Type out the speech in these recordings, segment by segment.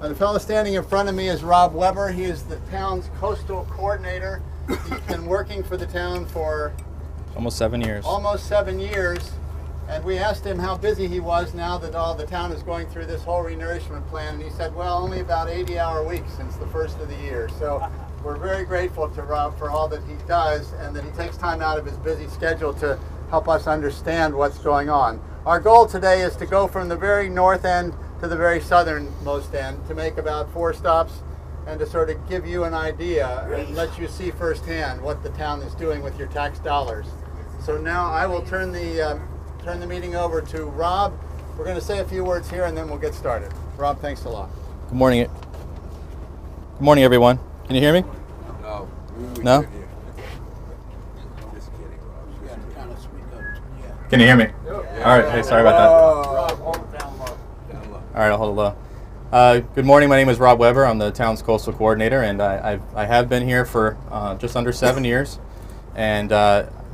The fellow standing in front of me is Rob Weber. He is the town's coastal coordinator. He's been working for the town for almost 7 years. Almost 7 years. And we asked him how busy he was now that all the town is going through this whole renourishment plan. And he said, well, only about 80-hour weeks since the first of the year. So we're very grateful to Rob for all that he does and that he takes time out of his busy schedule to help us understand what's going on. Our goal today is to go from the very north end to the very southernmost end, to make about 4 stops and to sort of give you an idea and let you see firsthand what the town is doing with your tax dollars. So now I will turn the meeting over to Rob. We're going to say a few words here and then we'll get started. Rob, thanks a lot. Good morning. Good morning, everyone. Can you hear me? No. No? I'm just kidding, Rob. You gotta kind of speak up. Yeah. Can you hear me? All right. Hey, sorry about that. Rob, hold it down low. Down low. All right, I'll hold it low. Good morning. My name is Rob Weber. I'm the town's coastal coordinator, and I have been here for just under 7 years. And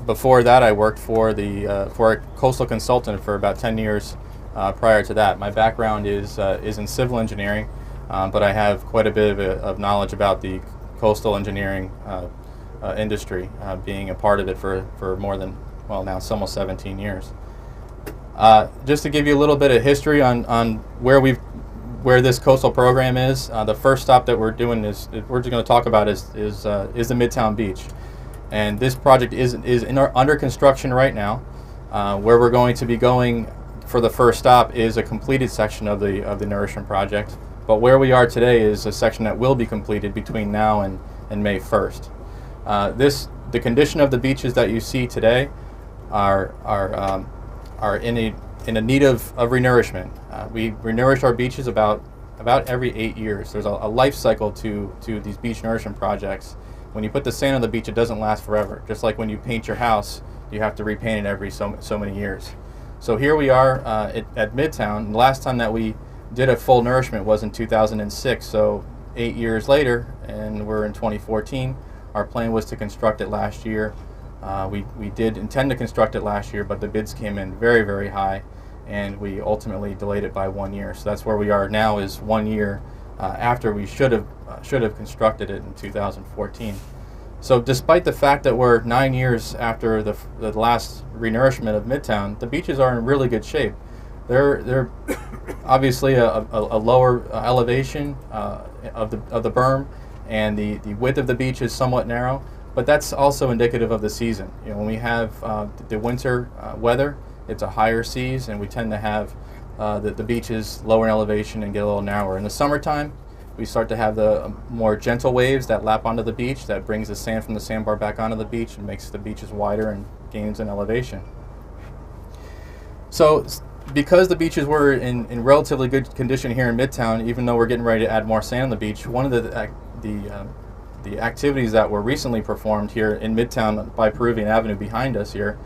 before that, I worked for a coastal consultant for about 10 years prior to that. My background is in civil engineering, but I have quite a bit of knowledge about the coastal engineering industry, being a part of it for more than, well, now it's almost 17 years. Just to give you a little bit of history on where this coastal program is, the first stop that we're doing we're just going to talk about is the Midtown Beach, and this project is under construction right now. Where we're going to be going for the first stop is a completed section of the nourishment project, but where we are today is a section that will be completed between now and May 1st. The condition of the beaches that you see today are in a need of renourishment. We renourish our beaches about every 8 years. There's a life cycle to these beach nourishment projects. When you put the sand on the beach, it doesn't last forever. Just like when you paint your house, you have to repaint it every so many years. So here we are at Midtown. The last time that we did a full nourishment was in 2006. So 8 years later, and we're in 2014. Our plan was to construct it last year. We did intend to construct it last year, but the bids came in very, very high, and we ultimately delayed it by 1 year. So that's where we are now, is 1 year after we should have constructed it in 2014. So despite the fact that we're 9 years after the last renourishment of Midtown, the beaches are in really good shape. They're obviously a lower elevation of the berm, and the width of the beach is somewhat narrow. But that's also indicative of the season. You know, when we have the winter weather, it's a higher seas, and we tend to have the beaches lower in elevation and get a little narrower. In the summertime, we start to have the more gentle waves that lap onto the beach, that brings the sand from the sandbar back onto the beach and makes the beaches wider and gains in elevation. So because the beaches were in relatively good condition here in Midtown, even though we're getting ready to add more sand on the beach, one of the activities that were recently performed here in Midtown by Peruvian Avenue behind us here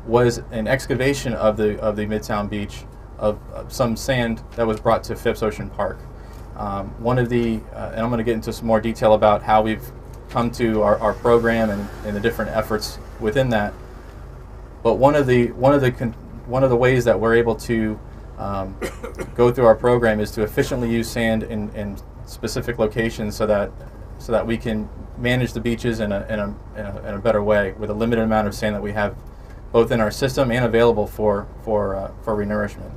was an excavation of the Midtown Beach of some sand that was brought to Phipps Ocean Park. And I'm going to get into some more detail about how we've come to our program and the different efforts within that. But one of the ways that we're able to go through our program is to efficiently use sand in specific locations so that we can manage the beaches in a better way with a limited amount of sand that we have both in our system and available for renourishment.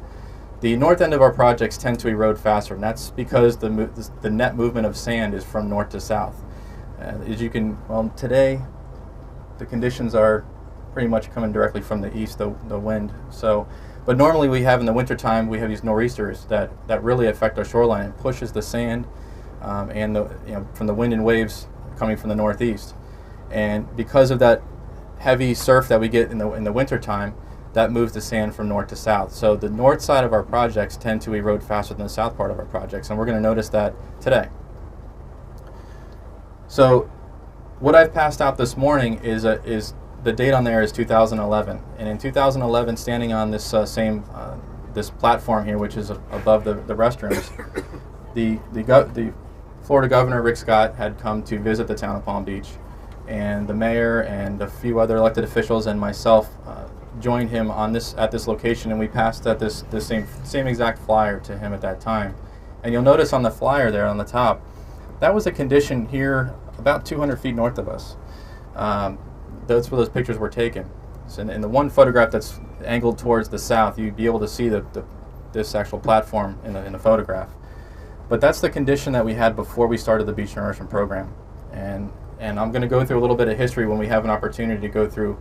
The north end of our projects tend to erode faster, and that's because the net movement of sand is from north to south. Today the conditions are pretty much coming directly from the east, the wind. But normally we have in the wintertime, we have these nor'easters that really affect our shoreline and pushes the sand from the wind and waves coming from the northeast. And because of that heavy surf that we get in the wintertime, that moves the sand from north to south. So the north side of our projects tend to erode faster than the south part of our projects, and we're going to notice that today. So what I've passed out this morning is the date on there is 2011, and in 2011, standing on this this platform here, which is above the restrooms, the Florida Governor Rick Scott had come to visit the town of Palm Beach, and the mayor and a few other elected officials and myself joined him at this location, and we passed out this same exact flyer to him at that time. And you'll notice on the flyer there on the top, that was a condition here about 200 feet north of us. That's where those pictures were taken. So in the one photograph that's angled towards the south, you'd be able to see this actual platform in the photograph. But that's the condition that we had before we started the beach nourishment program. And I'm going to go through a little bit of history when we have an opportunity to go through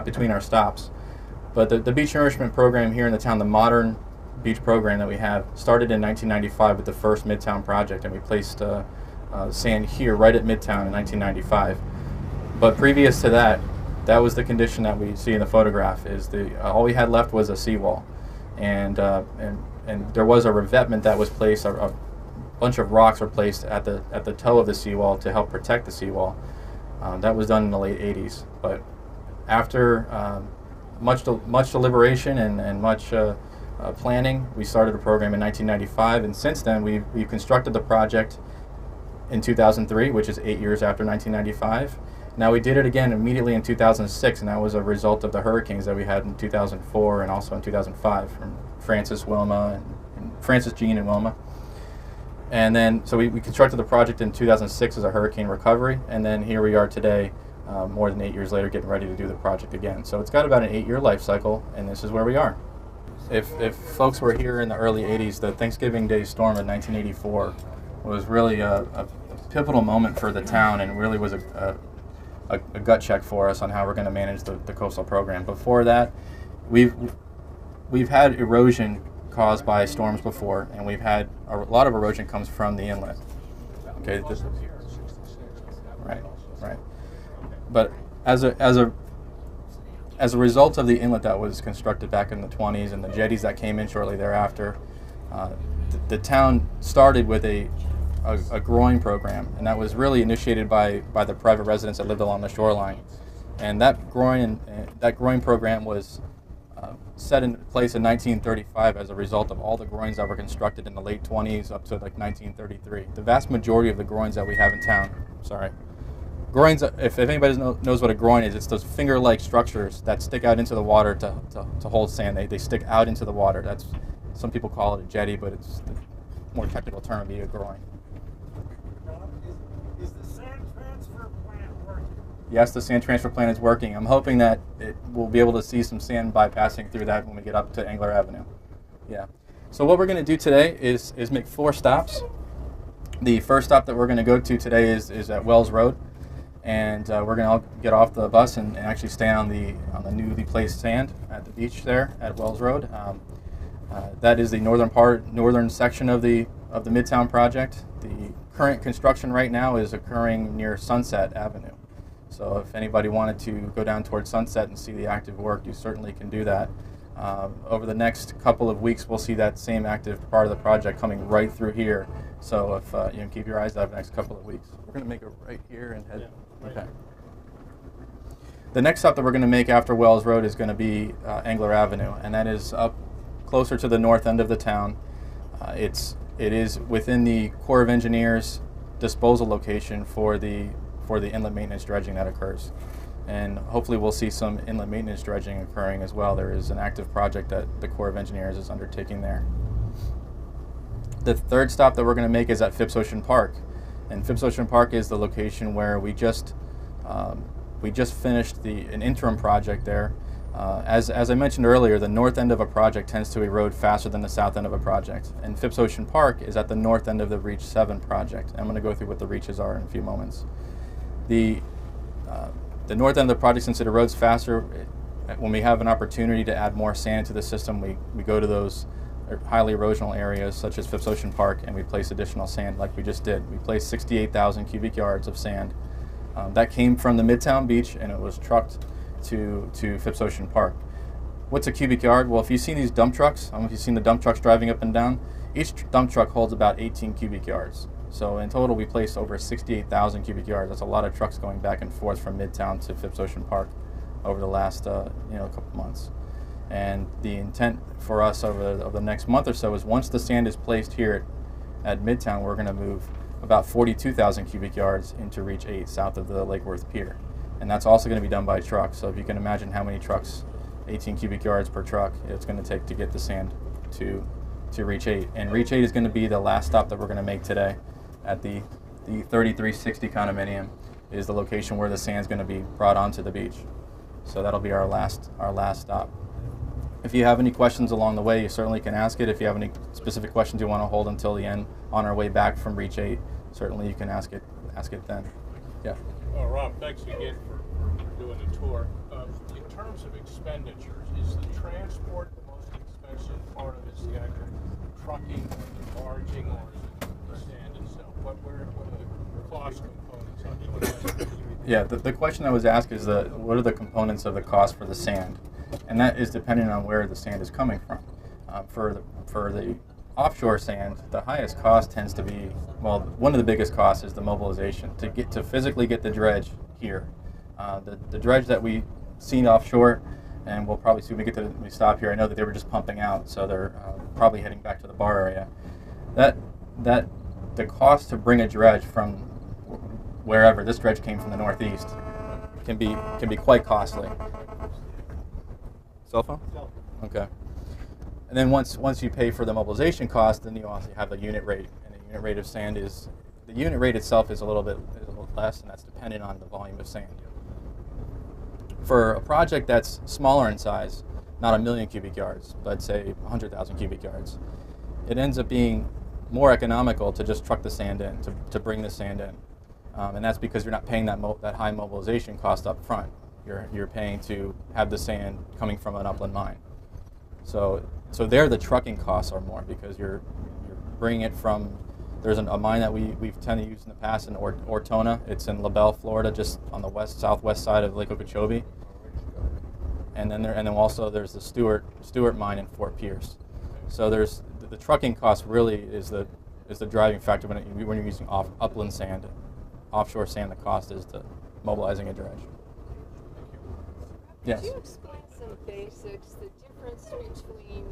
between our stops. But the beach nourishment program here in the town, the modern beach program that we have, started in 1995 with the first Midtown project, and we placed sand here right at Midtown in 1995. But previous to that, that was the condition that we see in the photograph. Is all we had left was a seawall, and there was a revetment that was placed. A bunch of rocks were placed at the toe of the seawall to help protect the seawall. That was done in the late 80s. But after much deliberation and much planning, we started a program in 1995, and since then we've constructed the project in 2003, which is 8 years after 1995. Now we did it again immediately in 2006, and that was a result of the hurricanes that we had in 2004 and also in 2005 from Francis, Jean, and Wilma. And then so we constructed the project in 2006 as a hurricane recovery, and then here we are today, more than 8 years later, getting ready to do the project again. So it's got about an 8-year life cycle, and this is where we are. If folks were here in the early 80s, the Thanksgiving Day storm of 1984 was really a pivotal moment for the town, and really was a gut check for us on how we're going to manage the coastal program. Before that, we've had erosion caused by storms before, and we've had a lot of erosion comes from the inlet. Okay, right. But as a result of the inlet that was constructed back in the 20s and the jetties that came in shortly thereafter, the town started with a groin program, and that was really initiated by the private residents that lived along the shoreline. And that groin program was set in place in 1935 as a result of all the groins that were constructed in the late 20s up to like 1933. The vast majority of the groins that we have in town, groins, if anybody knows what a groin is, it's those finger-like structures that stick out into the water to hold sand. They stick out into the water. That's, some people call it a jetty, but it's the more technical term would be a groin. Is the sand transfer plant working? Yes, the sand transfer plant is working. I'm hoping that we'll be able to see some sand bypassing through that when we get up to Angler Avenue. Yeah. So what we're going to do today is make 4 stops. The first stop that we're going to go to today is at Wells Road, and we're going to get off the bus and actually stay on the newly placed sand at the beach there at Wells Road. That is the northern section of the Midtown project. The current construction right now is occurring near Sunset Avenue. So if anybody wanted to go down towards Sunset and see the active work, you certainly can do that. Over the next couple of weeks, we'll see that same active part of the project coming right through here. So if you can keep your eyes out for the next couple of weeks. We're going to make it right here and head. Okay. The next stop that we're going to make after Wells Road is going to be Angler Avenue, and that is up closer to the north end of the town. It is within the Corps of Engineers disposal location for the inlet maintenance dredging that occurs. And hopefully we'll see some inlet maintenance dredging occurring as well. There is an active project that the Corps of Engineers is undertaking there. The third stop that we're going to make is at Phipps Ocean Park. And Phipps Ocean Park is the location where we just finished an interim project there. As I mentioned earlier, the north end of a project tends to erode faster than the south end of a project. And Phipps Ocean Park is at the north end of the Reach 7 project. I'm going to go through what the reaches are in a few moments. The north end of the project, since it erodes faster, when we have an opportunity to add more sand to the system, we go to those highly erosional areas such as Phipps Ocean Park, and we place additional sand like we just did. We placed 68,000 cubic yards of sand. That came from the Midtown beach, and it was trucked to Phipps Ocean Park. What's a cubic yard? Well, if you've seen these dump trucks, I don't know if you've seen the dump trucks driving up and down, each dump truck holds about 18 cubic yards. So in total, we placed over 68,000 cubic yards. That's a lot of trucks going back and forth from Midtown to Phipps Ocean Park over the last couple months. And the intent for us over the next month or so is once the sand is placed here at Midtown, we're going to move about 42,000 cubic yards into Reach 8 south of the Lake Worth Pier. And that's also going to be done by truck. So if you can imagine how many trucks, 18 cubic yards per truck, it's going to take to get the sand to to Reach 8. And Reach 8 is going to be the last stop that we're going to make today at the 3360 condominium is the location where the sand's going to be brought onto the beach. So that'll be our last stop. If you have any questions along the way, you certainly can ask it. If you have any specific questions you want to hold until the end on our way back from Reach 8, certainly you can ask it then. Yeah. Rob, thanks again for doing the tour. In terms of expenditures, is the transport the most expensive part of this, the actual trucking, barging, or is it the sand itself? What are the cost components on doing that? Yeah, the question I was asked is what are the components of the cost for the sand? And that is depending on where the sand is coming from. For the offshore sand, the highest cost tends to be, well, one of the biggest costs is the mobilization to physically get the dredge here. The dredge that we seen offshore, and we'll probably see when we stop here. I know that they were just pumping out, so they're probably heading back to the bar area. The cost to bring a dredge from wherever this dredge came from the northeast can be quite costly. Cell phone? Okay. And then once you pay for the mobilization cost, then you also have a unit rate, and the unit rate of sand the unit rate itself is a little less, and that's dependent on the volume of sand. For a project that's smaller in size, not 1 million cubic yards, but say 100,000 cubic yards, it ends up being more economical to just truck the sand in, to bring the sand in. And that's because you're not paying that high mobilization cost up front. You're paying to have the sand coming from an upland mine. So there the trucking costs are more because you're bringing it from, there's a mine that we've tended to use in the past in Ortona. It's in LaBelle, Florida, just on the southwest side of Lake Okeechobee. And then also there's the Stewart mine in Fort Pierce. So there's the trucking cost really is the driving factor when you're using upland sand. Offshore sand, the cost is to mobilizing a dredge. Yes. Could you explain some basics, the difference between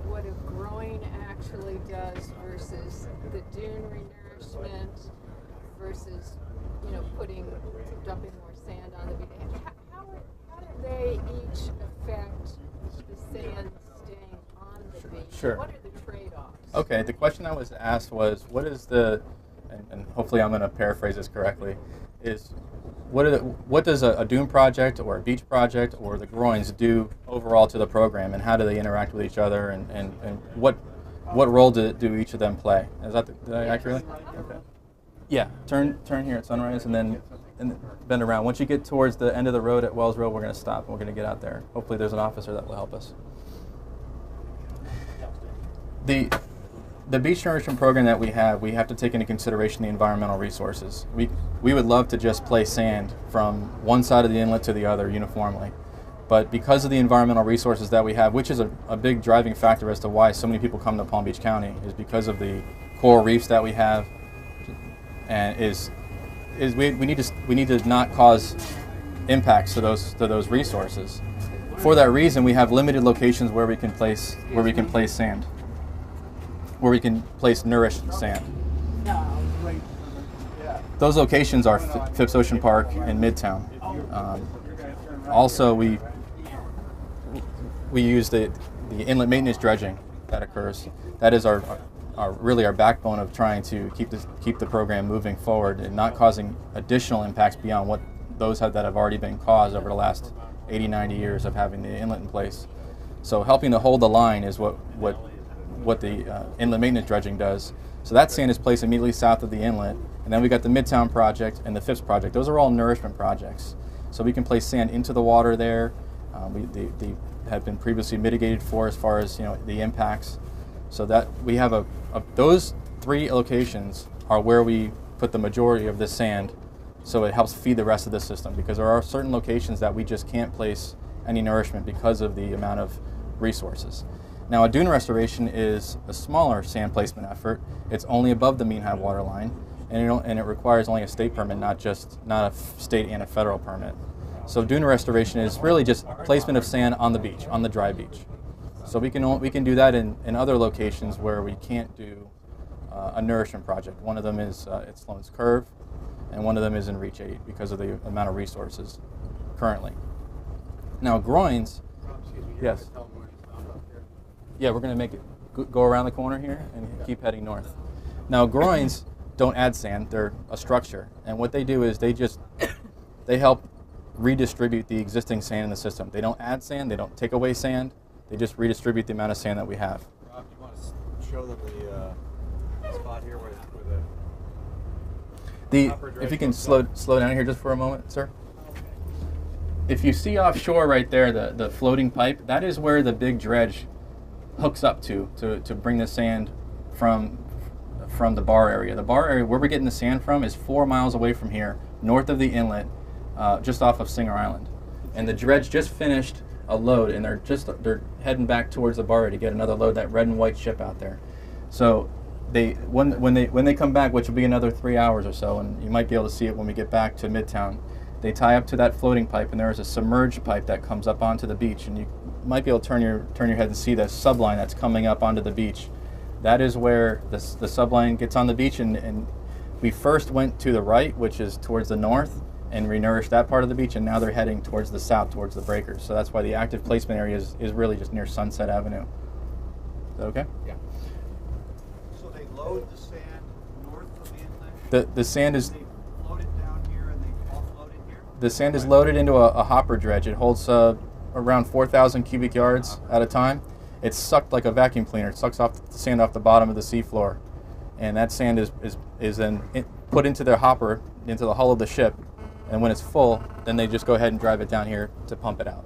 what a groin actually does versus the dune renourishment versus, dumping more sand on the beach? How do they each affect the sand staying on the beach? Sure. What are the trade-offs? Okay, the question I was asked was, what is and hopefully I'm going to paraphrase this correctly, is what does a dune project or a beach project or the groins do overall to the program, and how do they interact with each other, and what role do each of them play? Is that accurately? Okay. Yeah, turn here at Sunrise and then bend around. Once you get towards the end of the road at Wells Road, we're going to stop and we're going to get out there. Hopefully there's an officer that will help us. The beach nourishment program that we have to take into consideration the environmental resources. We would love to just place sand from one side of the inlet to the other uniformly. But because of the environmental resources that we have, which is a big driving factor as to why so many people come to Palm Beach County, is because of the coral reefs that we have, and we need to not cause impacts to those resources. For that reason, we have limited locations where we can place sand, where we can place nourished sand. Those locations are Phipps Ocean Park and Midtown. Also, we use the inlet maintenance dredging that occurs. That is really our backbone of trying to keep the program moving forward and not causing additional impacts beyond what those that have already been caused over the last 80, 90 years of having the inlet in place. So helping to hold the line is what the inlet maintenance dredging does. So that sand is placed immediately south of the inlet, and then we got the Midtown project and the Phipps project. Those are all nourishment projects. So we can place sand into the water there. They have been previously mitigated for as far as the impacts. So that we have those three locations are where we put the majority of this sand. So it helps feed the rest of the system, because there are certain locations that we just can't place any nourishment because of the amount of resources. Now, a dune restoration is a smaller sand placement effort. It's only above the mean high water line, and it requires only a state permit, not a state and a federal permit. So dune restoration is really just placement of sand on the beach, on the dry beach. So we can do that in other locations where we can't do a nourishment project. One of them is at Sloan's Curve, and one of them is in Reach 8 because of the amount of resources currently. Now, groins, yes. Yeah, we're going to make it go around the corner here and keep heading north. Now groins don't add sand; they're a structure, and what they do is they help redistribute the existing sand in the system. They don't add sand; they don't take away sand. They just redistribute the amount of sand that we have. Rob, do you want to show them the spot here where If you can slow down here just for a moment, sir. If you see offshore right there, the floating pipe, that is where the big dredge hooks up to bring the sand from the bar area. The bar area where we're getting the sand from is 4 miles away from here, north of the inlet, just off of Singer Island. And the dredge just finished a load, and they're heading back towards the bar area to get another load, that red and white ship out there. So when they come back, which will be another 3 hours or so, and you might be able to see it when we get back to Midtown, they tie up to that floating pipe, and there is a submerged pipe that comes up onto the beach, and you might be able to turn your head and see the subline that's coming up onto the beach. That is where the subline gets on the beach, and we first went to the right, which is towards the north, and renourished that part of the beach, and now they're heading towards the south, towards the breakers. So that's why the active placement area is really just near Sunset Avenue. Is that okay? Yeah. So they load the sand north of the inlet? The sand is... They float it down here and they offload it here? The sand is loaded into a hopper dredge. It holds around 4,000 cubic yards at a time. It's sucked like a vacuum cleaner. It sucks off the sand off the bottom of the seafloor, and that sand is then put into their hopper, into the hull of the ship, and when it's full, then they just go ahead and drive it down here to pump it out.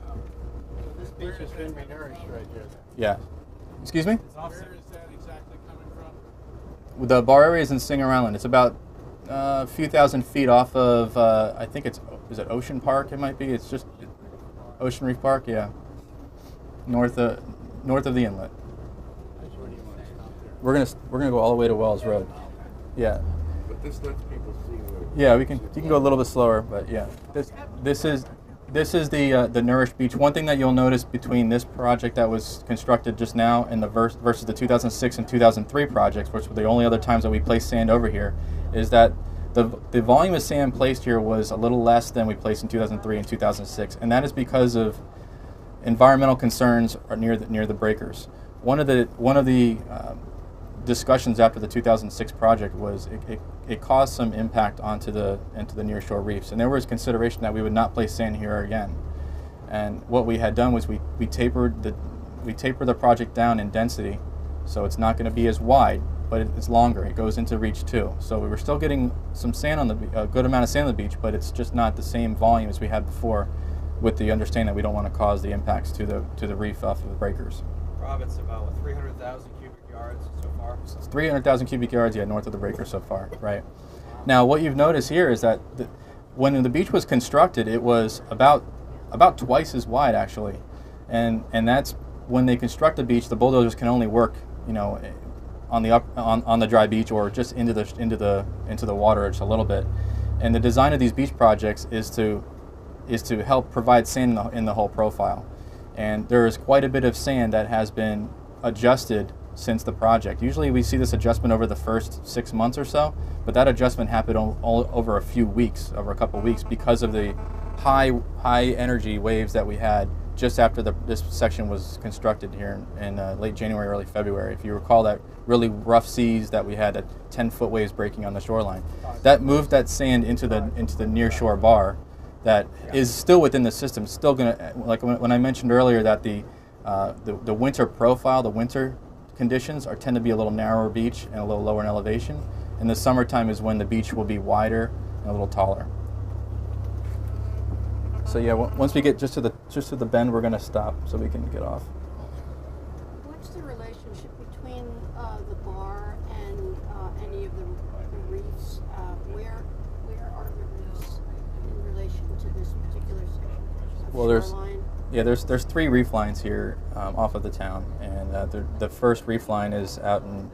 So this beach has been renourished right here. Yeah. Excuse me? Where is that exactly coming from? The bar area is in Singer Island. It's about a few thousand feet off of, I think is it Ocean Park? It might be. It's just Ocean Reef Park, yeah. North of the inlet. We're gonna go all the way to Wells Road. Yeah. But this lets people see where. Yeah, you can go a little bit slower, but yeah. This is the nourished beach. One thing that you'll notice between this project that was constructed just now and versus the 2006 and 2003 projects, which were the only other times that we placed sand over here, is that the volume of sand placed here was a little less than we placed in 2003 and 2006, and that is because of environmental concerns are near the breakers. One of the discussions after the 2006 project was it caused some impact into the nearshore reefs, and there was consideration that we would not place sand here again. And what we had done was we tapered the project down in density, so it's not going to be as wide, but it's longer. It goes into reach 2. So we were still getting some sand a good amount of sand on the beach, but it's just not the same volume as we had before, with the understanding that we don't want to cause the impacts to the reef off of the breakers. Rob, it's about 300,000 cubic yards so far. It's 300,000 cubic yards, yeah, north of the breakers so far, right? Now, what you've noticed here is that when the beach was constructed, it was about twice as wide, actually, and that's when they construct the beach. The bulldozers can only work, on the dry beach or just into the water just a little bit. And the design of these beach projects is to help provide sand in the whole profile. And there is quite a bit of sand that has been adjusted since the project. Usually we see this adjustment over the first 6 months or so, but that adjustment happened all over a few weeks, over a couple of weeks, because of the high energy waves that we had just after this section was constructed here in late January, early February. If you recall that really rough seas that we had, at 10-foot waves breaking on the shoreline, that moved that sand into the nearshore bar that is still within the system. Still gonna, like when I mentioned earlier that the winter profile, the winter conditions tend to be a little narrower beach and a little lower in elevation. And the summertime is when the beach will be wider and a little taller. So yeah, once we get just to the bend, we're gonna stop so we can get off. What's the relationship between the bar and any of the reefs? Where are the reefs in relation to this particular section of Well, shoreline? there's 3 reef lines here off of the town, and the first reef line is out in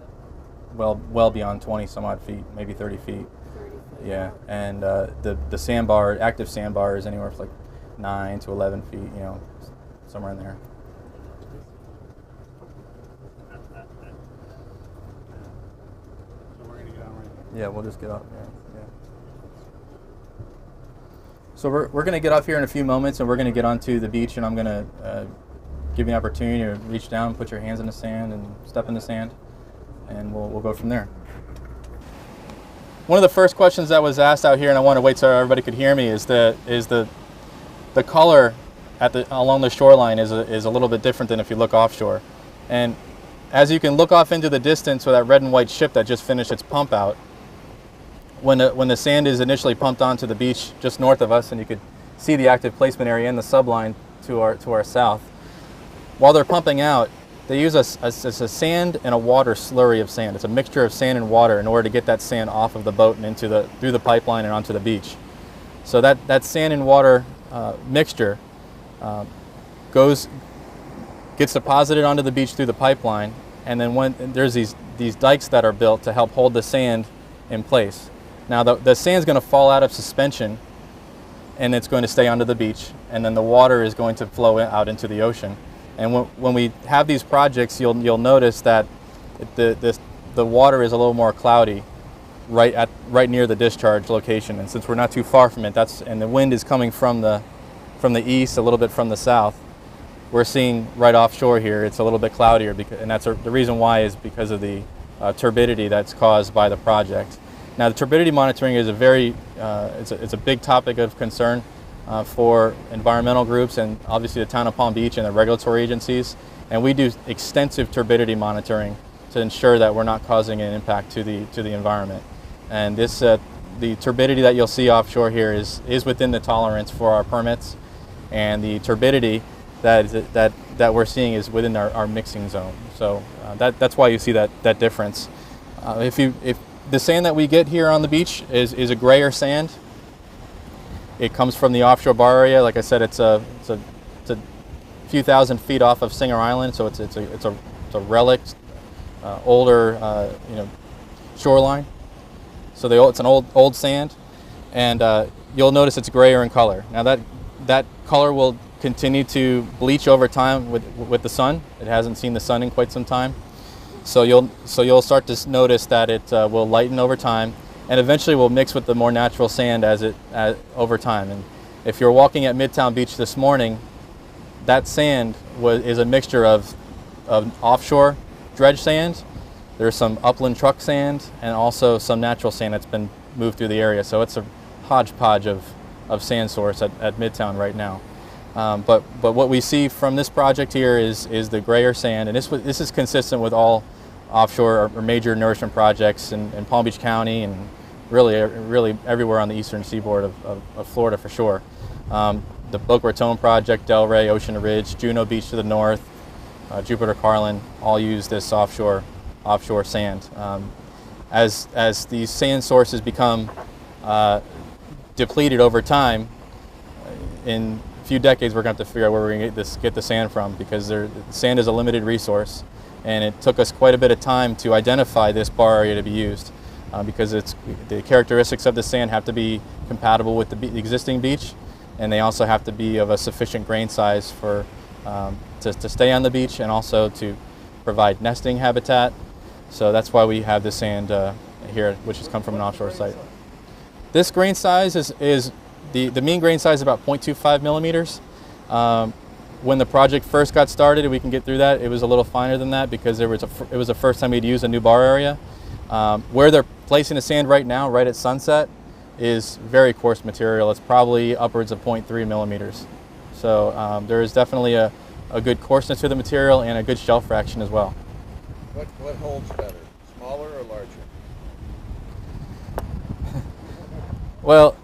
well beyond 20 some odd feet, maybe 30 feet. 30 feet. Yeah, and the sandbar, active sandbar, is anywhere from like 9 to 11 feet, somewhere in there. So we're going to get on right now. Yeah, we'll just get off. Yeah. So we're going to get off here in a few moments, and we're going to get onto the beach, and I'm going to give you an opportunity to reach down, put your hands in the sand, and step in the sand, and we'll go from there. One of the first questions that was asked out here, and I want to wait so everybody could hear me, is the color along the shoreline is a little bit different than if you look offshore. And as you can look off into the distance with that red and white ship that just finished its pump out, when the sand is initially pumped onto the beach just north of us, and you could see the active placement area in the subline to our south, while they're pumping out, they use a sand and a water slurry of sand. It's a mixture of sand and water in order to get that sand off of the boat and through the pipeline and onto the beach. So that sand and water mixture gets deposited onto the beach through the pipeline, and then when there's these dikes that are built to help hold the sand in place. Now the sand's going to fall out of suspension, and it's going to stay onto the beach, and then the water is going to flow out into the ocean. And when we have these projects, you'll notice that the water is a little more cloudy right near the discharge location. And since we're not too far from it, and the wind is coming from the east, a little bit from the south, we're seeing right offshore here it's a little bit cloudier, and that's the reason why is because of the turbidity that's caused by the project. Now the turbidity monitoring is it's a big topic of concern for environmental groups and obviously the town of Palm Beach and the regulatory agencies, and we do extensive turbidity monitoring to ensure that we're not causing an impact to the environment. And this the turbidity that you'll see offshore here is within the tolerance for our permits, and the turbidity that we're seeing is within our mixing zone. So that's why you see that difference. If the sand that we get here on the beach is a grayer sand. It comes from the offshore bar area. Like I said, it's a few thousand feet off of Singer Island, so it's a relic, older shoreline. So it's an old sand, and you'll notice it's grayer in color. Now that color will continue to bleach over time with the sun. It hasn't seen the sun in quite some time, so you'll start to notice that it will lighten over time, and eventually will mix with the more natural sand over time. And if you're walking at Midtown Beach this morning, that sand is a mixture of offshore dredge sand. There's some upland truck sand and also some natural sand that's been moved through the area. So it's a hodgepodge of sand source at Midtown right now. But what we see from this project here is the grayer sand, and this is consistent with all offshore or major nourishment projects in Palm Beach County and really everywhere on the eastern seaboard of Florida for sure. The Boca Raton project, Delray, Ocean Ridge, Juno Beach to the north, Jupiter Carlin, all use this offshore sand. As these sand sources become depleted over time, in a few decades we're going to have to figure out where we're going to get the sand from, because sand is a limited resource, and it took us quite a bit of time to identify this bar area to be used, because the characteristics of the sand have to be compatible with the existing beach, and they also have to be of a sufficient grain size to stay on the beach and also to provide nesting habitat. So that's why we have this sand here, which has come from an offshore site. This grain size is the mean grain size is about 0.25 millimeters. When the project first got started, we can get through that, it was a little finer than that because it was the first time we'd used a new bar area. Where they're placing the sand right now, right at sunset, is very coarse material. It's probably upwards of 0.3 millimeters. So there is definitely a good coarseness to the material and a good shell fraction as well. What holds better, smaller or larger? Well,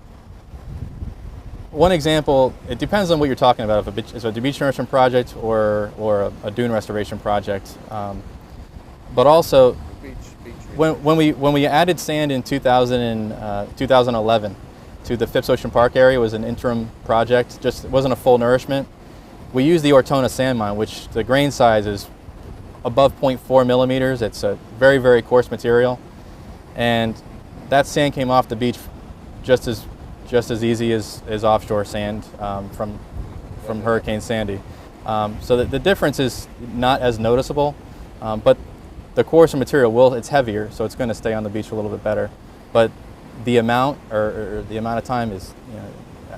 one example, it depends on what you're talking about, if it's a beach nourishment project or a dune restoration project. But also, when we added sand in 2011 to the Phipps Ocean Park area, it was an interim project, it wasn't a full nourishment. We used the Ortona sand mine, which the grain size is above 0.4 millimeters. It's a very, very coarse material, and that sand came off the beach just as easy as offshore sand from Hurricane Sandy. So the difference is not as noticeable, but the coarser material it's heavier, so it's going to stay on the beach a little bit better. But the amount or the amount of time is,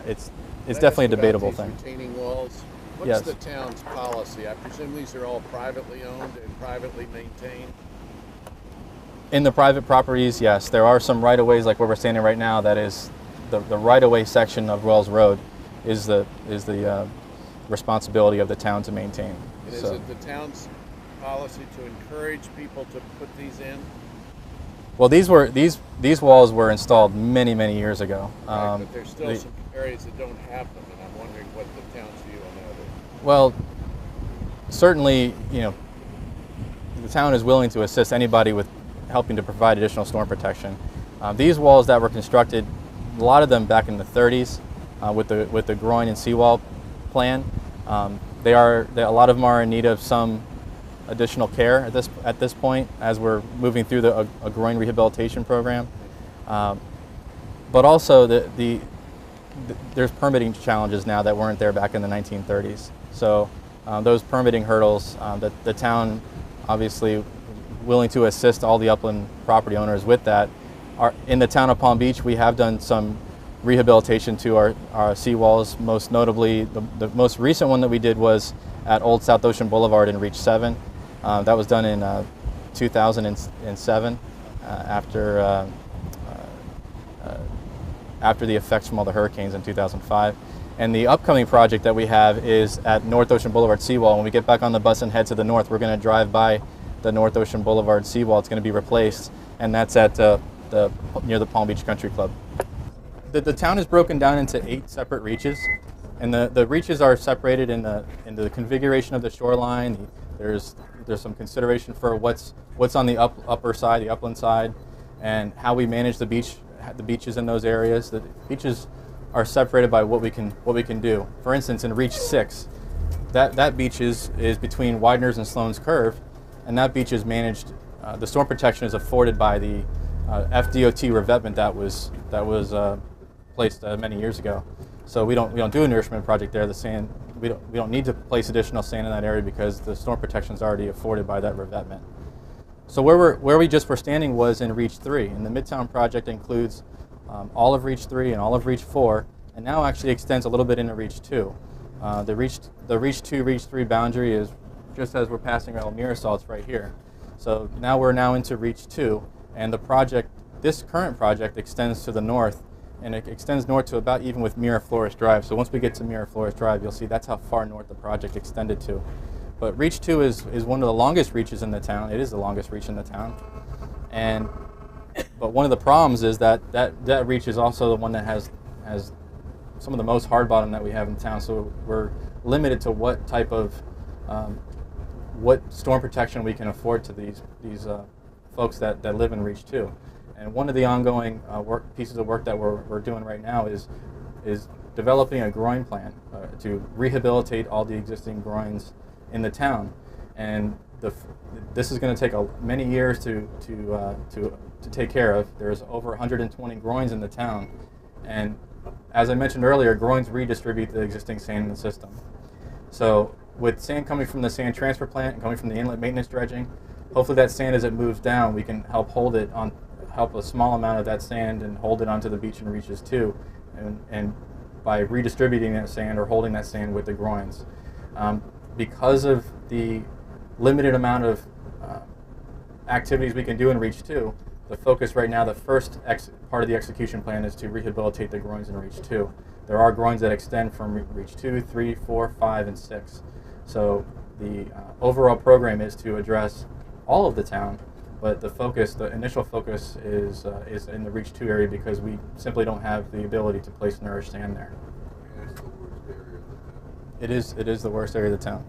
it's definitely a debatable thing. Retaining walls, What's Yes. the town's policy? I presume these are all privately owned and privately maintained? In the private properties, yes, there are some right-of-ways like where we're standing right now. That is the right-of-way section of Wells Road is the responsibility of the town to maintain. And is it the town's policy to encourage people to put these in? Well, these walls were installed many years ago. Right, but there's still some areas that don't have them, and I'm wondering what the town's view on that is. Well, certainly, you know, the town is willing to assist anybody with helping to provide additional storm protection. These walls that were constructed, a lot of them back in the 30s, with the groin and seawall plan, a lot of them are in need of some additional care at this point as we're moving through a groin rehabilitation program. But also there's permitting challenges now that weren't there back in the 1930s. So those permitting hurdles that the town obviously willing to assist all the upland property owners with that. In the town of Palm Beach, we have done some rehabilitation to our seawalls. Most notably, the most recent one that we did was at Old South Ocean Boulevard in Reach 7. That was done in 2007 after the effects from all the hurricanes in 2005. And the upcoming project that we have is at North Ocean Boulevard seawall. When we get back on the bus and head to the north, we're going to drive by the North Ocean Boulevard seawall. It's going to be replaced, and that's at near the Palm Beach Country Club. The town is broken down into 8 separate reaches, and the reaches are separated in the configuration of the shoreline. There's some consideration for what's on the upper side, the upland side, and how we manage the beaches in those areas. The beaches are separated by what we can do. For instance, in Reach 6, that beach is between Widener's and Sloan's Curve, and that beach is managed. The storm protection is afforded by the FDOT revetment that was placed many years ago. So we don't do a nourishment project there. The sand we don't need to place additional sand in that area because the storm protection is already afforded by that revetment. So where we just were standing was in Reach 3, and the Midtown project includes all of Reach 3 and all of Reach 4, and now actually extends a little bit into Reach 2. The Reach 2, Reach 3 boundary is just as we're passing El Mirasol, it's right here. So we're into Reach 2, and this current project extends to the north, and it extends north to about even with Miraflores Drive. So once we get to Miraflores Drive, you'll see that's how far north the project extended to. But Reach 2 is one of the longest reaches in the town. It is the longest reach in the town. But one of the problems is that reach is also the one that has some of the most hard bottom that we have in town. So we're limited to what type of what storm protection we can afford to these folks that live in Reach 2. And one of the ongoing pieces of work that we're doing right now is developing a groin plan to rehabilitate all the existing groins in the town. And this is going to take many years to take care of. There's over 120 groins in the town, and as I mentioned earlier, groins redistribute the existing sand in the system. So with sand coming from the sand transfer plant and coming from the inlet maintenance dredging, hopefully that sand as it moves down, we can help a small amount of that sand and hold it onto the beach and reaches too, and by redistributing that sand or holding that sand with the groins. Because of the limited amount of activities we can do in Reach 2, the focus right now, the first part of the execution plan is to rehabilitate the groins in Reach 2. There are groins that extend from Reach 2, 3, 4, 5, and 6. So the overall program is to address all of the town, but the initial focus is in the Reach 2 area because we simply don't have the ability to place nourished sand there. It is the worst area of the town.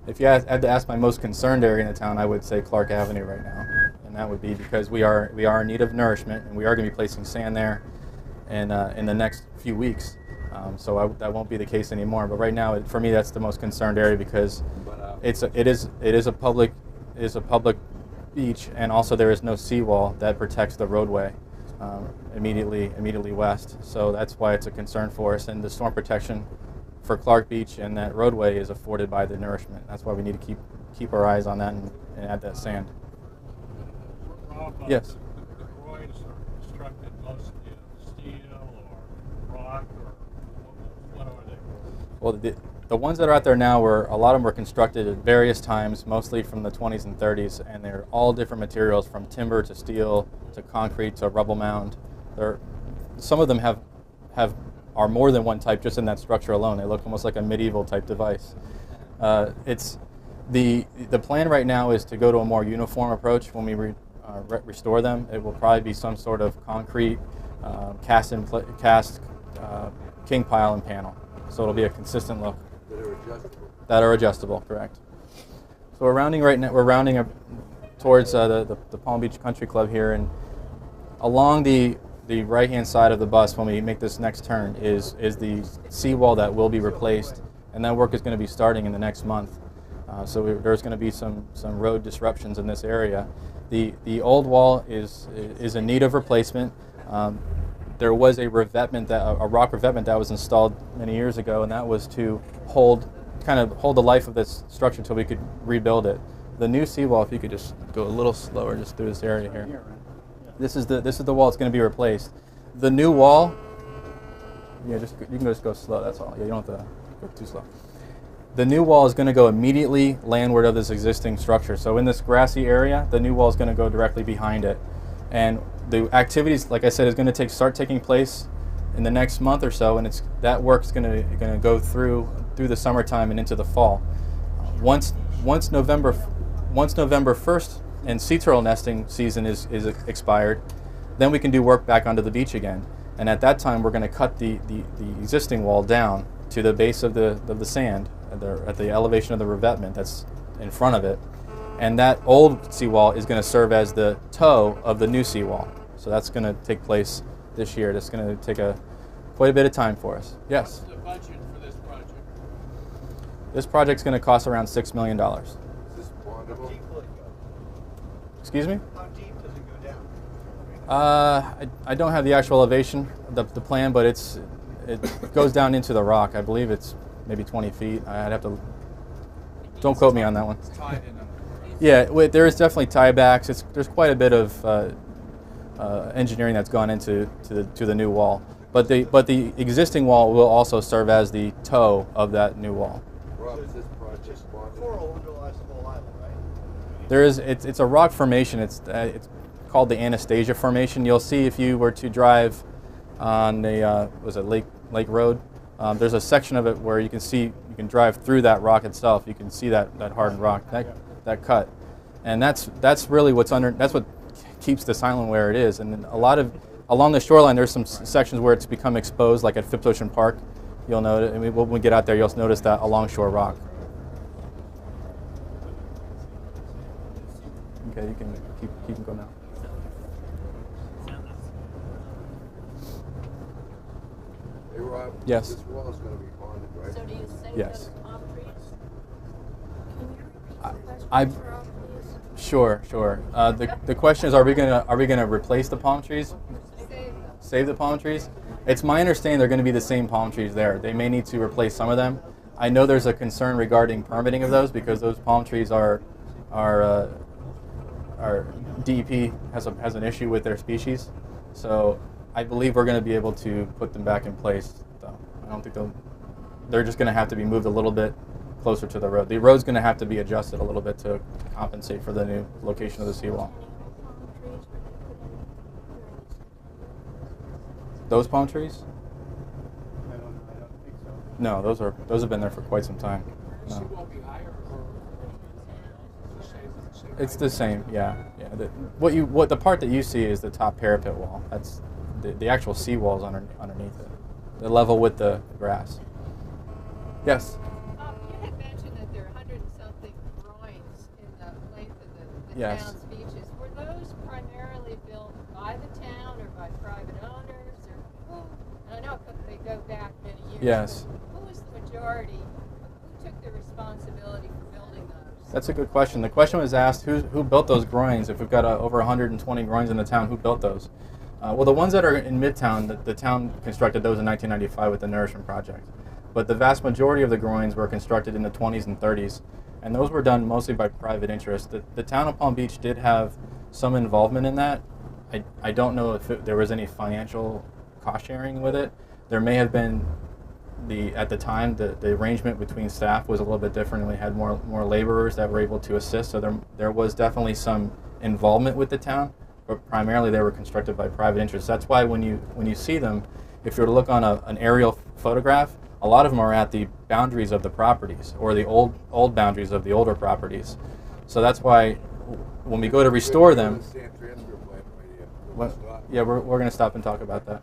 If you had to ask my most concerned area in the town, I would say Clark Avenue right now, and that would be because we are in need of nourishment, and we are going to be placing sand there, in the next few weeks. So that won't be the case anymore. But right now, for me, that's the most concerned area because it is a public beach, and also there is no seawall that protects the roadway immediately west. So that's why it's a concern for us, and the storm protection for Clark Beach and that roadway is afforded by the nourishment. That's why we need to keep our eyes on that and add that sand. Rob, yes. The groins are constructed mostly of steel or rock, or Well, the ones that are out there now a lot of them were constructed at various times, mostly from the 20s and 30s, and they're all different materials, from timber to steel to concrete to rubble mound. Some of them are more than one type just in that structure alone. They look almost like a medieval type device. The plan right now is to go to a more uniform approach when we restore them. It will probably be some sort of concrete cast king pile and panel, so it'll be a consistent look. That are adjustable, correct. So we're rounding up towards the Palm Beach Country Club here, and along the right-hand side of the bus when we make this next turn is the seawall that will be replaced, and that work is going to be starting in the next month. So there's going to be some road disruptions in this area. The old wall is in need of replacement. There was a revetment, a rock revetment that was installed many years ago, and that was to hold the life of this structure until we could rebuild it. The new seawall, if you could just go a little slower just through this area here. This is the wall that's going to be replaced. The new wall, you can just go slow. That's all. Yeah, you don't have to go too slow. The new wall is going to go immediately landward of this existing structure. So in this grassy area, the new wall is going to go directly behind it. And the activities, like I said, is going to start taking place in the next month or so, and that work's going to go through the summertime and into the fall. Once November 1st and sea turtle nesting season is expired, then we can do work back onto the beach again. And at that time, we're going to cut the existing wall down to the base of the sand at the elevation of the revetment that's in front of it. And that old seawall is going to serve as the toe of the new seawall. So that's going to take place this year. That's going to take quite a bit of time for us. Yes? What's the budget for this project? This project's going to cost around $6 million. Is this bondable? Excuse me? How deep does it go down? I don't have the actual elevation, the plan, but it goes down into the rock. I believe it's maybe 20 feet. I'd have to. Don't quote me on that one. It's tied in. Yeah, there is definitely tiebacks. There's quite a bit of engineering that's gone into the new wall, but the existing wall will also serve as the toe of that new wall. Rob, is this project bonded? Coral underlies the whole island, right? There is. It's a rock formation. It's called the Anastasia Formation. You'll see if you were to drive on Lake Road. There's a section of it where you can drive through that rock itself. You can see that hardened rock, that cut, and that's really that's what keeps this island where it is. And along the shoreline, there's some sections where it's become exposed, like at Phipps Ocean Park. You'll notice. When we get out there, you'll notice that alongshore rock. Okay, you can keep going now. Hey Rob, Yes. this wall is going to be bonded, right? So do you save Yes. those palm trees? Can you repeat the question, I- Rob, please? Sure. The question is, are we gonna replace the palm trees? Save the palm trees? It's my understanding they're going to be the same palm trees there. They may need to replace some of them. I know there's a concern regarding permitting of those because those palm trees are DEP has an issue with their species. So I believe we're going to be able to put them back in place. Though I don't think they're just going to have to be moved a little bit closer to the road. The road's going to have to be adjusted a little bit to compensate for the new location of the seawall. Those palm trees? I don't think so. No, those have been there for quite some time. The No. seawall be higher or the same? It's the same, yeah. The part that you see is the top parapet wall. That's the actual seawall is underneath it. The level with the grass. Yes. You had mentioned that there are 100 and something groins in the length of the Yes. town's beaches. Were those primarily built by the town or by private owners, or who? And I know they go back many years. Yes. But who was the majority? Who took the responsibility for building those? That's a good question. The question was asked, who built those groins? If we've got over 120 groins in the town, who built those? Well, the ones that are in Midtown, the town constructed those in 1995 with the Nourishment Project. But the vast majority of the groins were constructed in the 20s and 30s, and those were done mostly by private interest. The town of Palm Beach did have some involvement in that. I don't know if there was any financial cost sharing with it. There may have been at the time the arrangement between staff was a little bit different, and we had more laborers that were able to assist. So there was definitely some involvement with the town, but primarily they were constructed by private interests. That's why when you see them, if you were to look on an aerial photograph, a lot of them are at the boundaries of the properties, or the old boundaries of the older properties. So that's why when we go to restore them, yeah, we're going to stop and talk about that.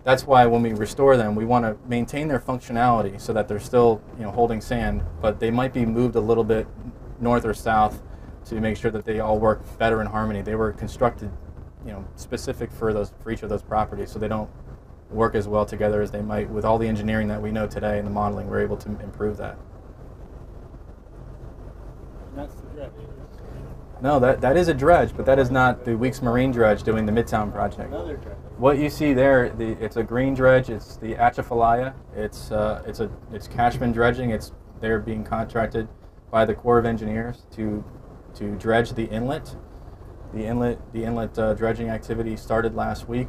That's why when we restore them, we want to maintain their functionality so that they're still, holding sand, but they might be moved a little bit north or south to make sure that they all work better in harmony. They were constructed, specific for each of those properties, so they don't work as well together as they might. With all the engineering that we know today and the modeling, we're able to improve that. That's the dredge. No, that is a dredge, but that is not the Weeks Marine dredge doing the Midtown project. Another dredge. What you see there, it's a green dredge. It's the Atchafalaya. It's Cashman dredging. They're being contracted by the Corps of Engineers to dredge the inlet. The inlet dredging activity started last week,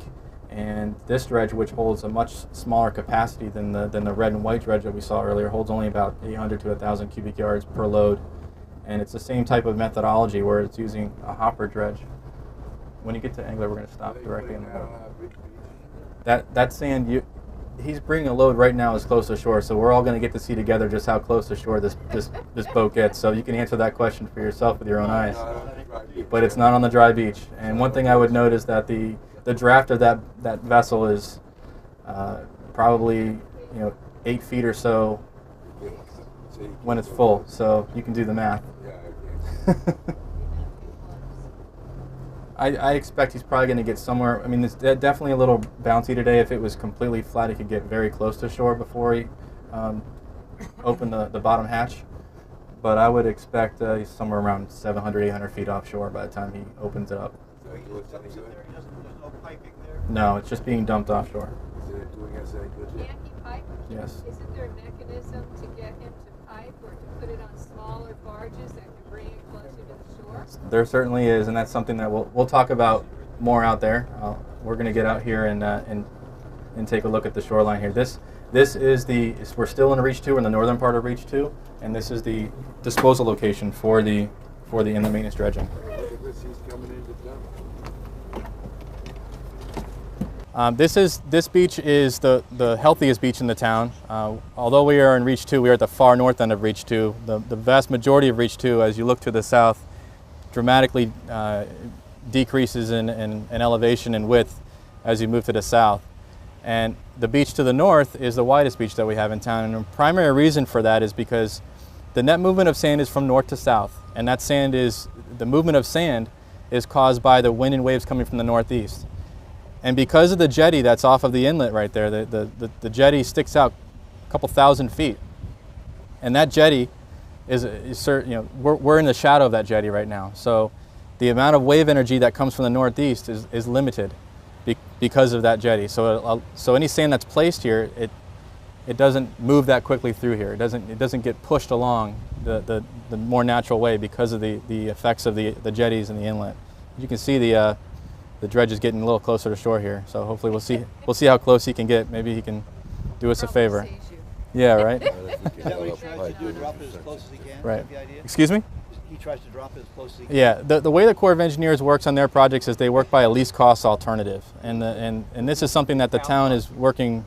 and this dredge, which holds a much smaller capacity than the red and white dredge that we saw earlier, holds only about 800 to 1,000 cubic yards per load. And it's the same type of methodology where it's using a hopper dredge. When you get to Angler, we're going to stop directly in the boat. That sand, he's bringing a load right now as close to shore, so we're all going to get to see together just how close to shore this boat gets. So you can answer that question for yourself with your own eyes. But it's not on the dry beach. And one thing I would note is that the draft of that vessel is probably 8 feet or so when it's full. So you can do the math. I expect he's probably going to get somewhere. I mean, it's definitely a little bouncy today. If it was completely flat, he could get very close to shore before he opened the bottom hatch. But I would expect he's somewhere around 700, 800 feet offshore by the time he opens it up. There's no piping there? No, it's just being dumped offshore. Is it doing us any good? Can't he pipe? Yes. Isn't there a mechanism to get him to pipe or to put it on smaller barges that can bring it closer to the shore? There certainly is, and that's something that we'll talk about more out there. We're going to get out here and take a look at the shoreline here. This is we're still in Reach 2, in the northern part of Reach 2, and this is the disposal location for the inlet maintenance dredging. This beach is the healthiest beach in the town. Although we are in Reach 2, we are at the far north end of Reach 2. The vast majority of Reach 2, as you look to the south, dramatically decreases in elevation and width as you move to the south. And the beach to the north is the widest beach that we have in town. And the primary reason for that is because the net movement of sand is from north to south. And the movement of sand is caused by the wind and waves coming from the northeast. And because of the jetty that's off of the inlet right there, the jetty sticks out a couple thousand feet. And that jetty we're in the shadow of that jetty right now. So the amount of wave energy that comes from the northeast is limited because of that jetty. So any sand that's placed here, it doesn't move that quickly through here. It doesn't get pushed along the more natural way because of the effects of the jetties and the inlet. You can see the dredge is getting a little closer to shore here. So hopefully we'll see how close he can get. Maybe he can do us a favor. Yeah, right. Is that what he tries to do? Drop it as close as he can? Right. Is that the idea? Excuse me? He tries to drop it as close as he can. Yeah, the way the Corps of Engineers works on their projects is they work by a least cost alternative, and this is something that the town is working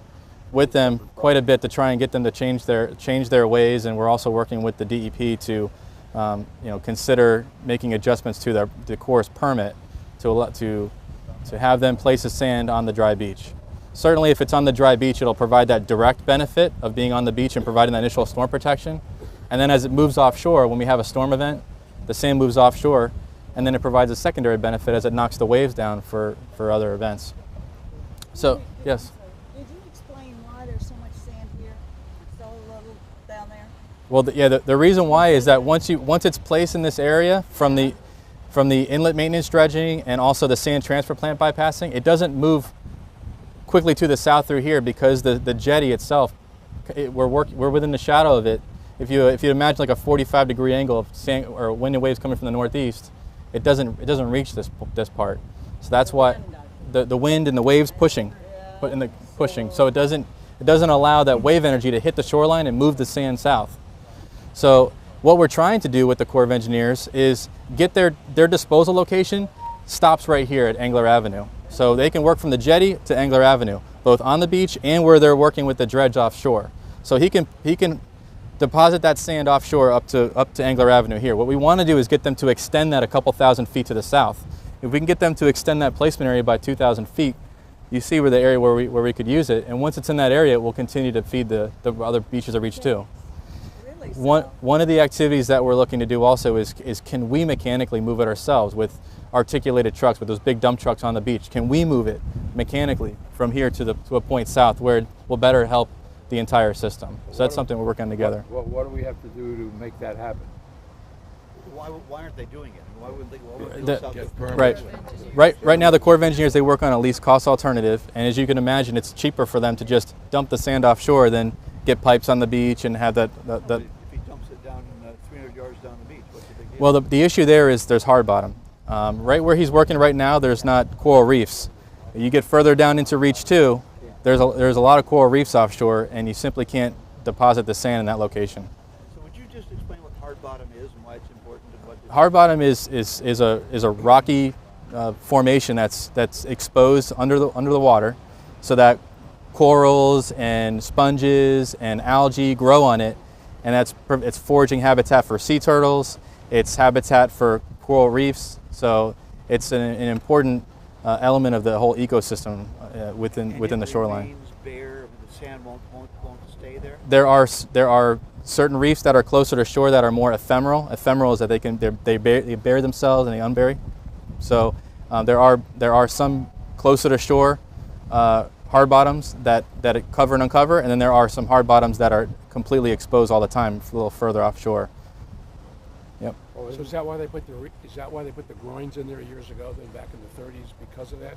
with them quite a bit to try and get them to change their ways, and we're also working with the DEP to consider making adjustments to the Corps' permit to have them place the sand on the dry beach. Certainly, if it's on the dry beach, it'll provide that direct benefit of being on the beach and providing that initial storm protection. And then as it moves offshore, when we have a storm event, the sand moves offshore, and then it provides a secondary benefit as it knocks the waves down for other events. So, yes? Did you explain why there's so much sand here, so little down there? Well, the reason why is that once it's placed in this area from the inlet maintenance dredging and also the sand transfer plant bypassing, it doesn't move quickly to the south through here because the jetty itself, we're within the shadow of it. If you imagine like a 45-degree angle of sand or wind and waves coming from the northeast, it doesn't reach this part. So that's why the wind and the waves pushing. So it doesn't. it doesn't allow that wave energy to hit the shoreline and move the sand south. So what we're trying to do with the Corps of Engineers is get their disposal location stops right here at Angler Avenue. So they can work from the jetty to Angler Avenue, both on the beach and where they're working with the dredge offshore. So he can deposit that sand offshore up to Angler Avenue here. What we want to do is get them to extend that a couple thousand feet to the south. If we can get them to extend that placement area by 2,000 feet, you see where the area where we could use it, and once it's in that area, it will continue to feed the other beaches of Reach 2. Really? One of the activities that we're looking to do also is can we mechanically move it ourselves with articulated trucks, with those big dump trucks on the beach? Can we move it mechanically from here to a point south where it will better help the entire system? So that's something we're working on together. What do we have to do to make that happen? Why aren't they doing it? Why wouldn't they go south? Right now, the Corps of Engineers, they work on a least cost alternative, and as you can imagine, it's cheaper for them to just dump the sand offshore than get pipes on the beach and have that. If he dumps it down 300 yards down the beach, what's the big deal? Well, the issue there is there's hard bottom. Right where he's working right now, there's not coral reefs. You get further down into Reach 2, there's a lot of coral reefs offshore, and you simply can't deposit the sand in that location. So would you just explain what hard bottom is and why it's important? Hard bottom is a rocky formation that's exposed under the water, so that corals and sponges and algae grow on it, and it's foraging habitat for sea turtles. It's habitat for coral reefs. So it's an important element of the whole ecosystem within the shoreline. Bare, the sand won't stay there. There are certain reefs that are closer to shore that are more ephemeral. Ephemeral is that they bury themselves and they unbury. So there are some closer to shore hard bottoms that cover and uncover, and then there are some hard bottoms that are completely exposed all the time, a little further offshore. Yep. So is that why they put the groins in there years ago, then back in the 30s, because of that?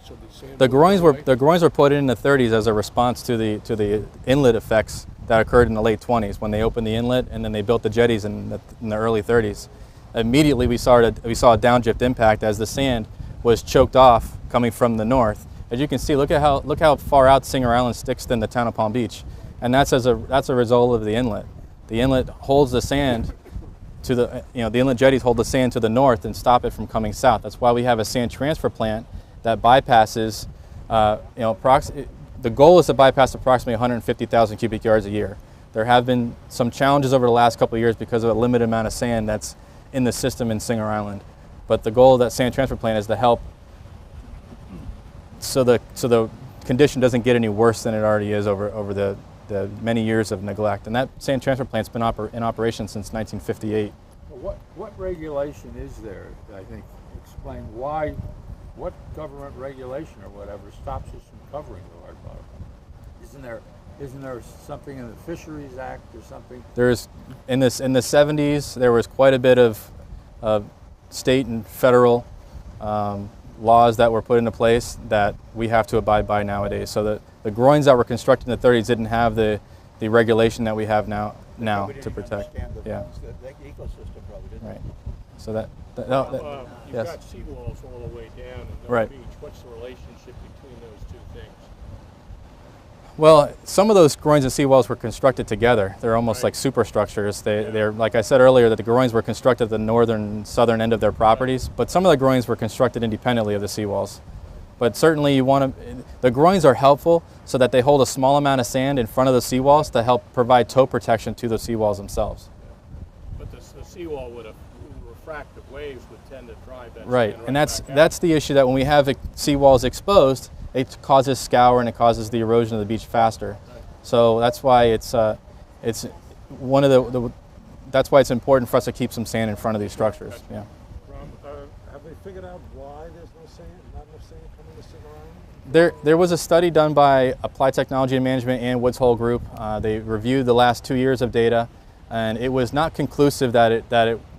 So the sand The groins were put in the 30s as a response to the inlet effects that occurred in the late 20s when they opened the inlet, and then they built the jetties in the early 30s. Immediately we saw a downdrift impact as the sand was choked off coming from the north. As you can see, look how far out Singer Island sticks than the town of Palm Beach, and that's a result of the inlet. The inlet holds the sand to the inlet jetties hold the sand to the north and stop it from coming south. That's why we have a sand transfer plant that bypasses. The goal is to bypass approximately 150,000 cubic yards a year. There have been some challenges over the last couple of years because of a limited amount of sand that's in the system in Singer Island. But the goal of that sand transfer plant is to help so the condition doesn't get any worse than it already is over the many years of neglect. And that sand transfer plant's been in operation since 1958. What regulation is there? I think explain why. What government regulation or whatever stops us from covering the hard bottom? Isn't there something in the Fisheries Act or something? There's in the 70s there was quite a bit of state and federal laws that were put into place that we have to abide by nowadays. So the groins that were constructed in the 30s didn't have the regulation that we have now to protect. The ecosystem probably didn't. Right. So that you've yes. got seawalls all the way down in the Right. beach. What's the relationship between those two things? Well, some of those groins and seawalls were constructed together. They're almost like superstructures. They're like I said earlier, that the groins were constructed at the northern southern end of their properties, but some of the groins were constructed independently of the seawalls. But certainly the groins are helpful so that they hold a small amount of sand in front of the seawalls to help provide tow protection to the seawalls themselves. But the seawall would have refractive waves would tend to drive that Right, sand and back out. that's the issue, that when we have seawalls exposed, it causes scour and it causes the erosion of the beach faster. So that's why it's one of that's why it's important for us to keep some sand in front of these structures. Yeah. Have they figured out why there's not enough sand coming to Singer Island? There was a study done by Applied Technology and Management and Woods Hole Group. They reviewed the last 2 years of data, and it was not conclusive that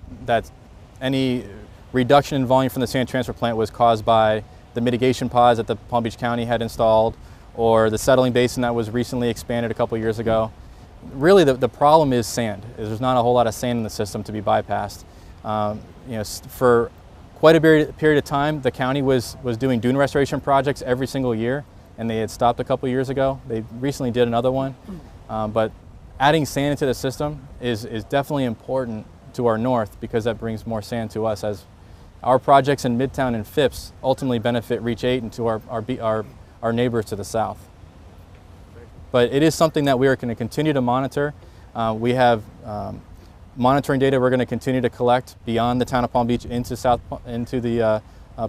any reduction in volume from the sand transfer plant was caused by the mitigation pods that the Palm Beach County had installed, or the settling basin that was recently expanded a couple years ago. Really, the problem is sand. There's not a whole lot of sand in the system to be bypassed. For quite a period of time, the county was doing dune restoration projects every single year, and they had stopped a couple years ago. They recently did another one, but adding sand into the system is definitely important to our north because that brings more sand to us, as our projects in Midtown and Phipps ultimately benefit Reach 8 and to our neighbors to the south. But it is something that we are going to continue to monitor. We have monitoring data we're going to continue to collect beyond the town of Palm Beach into the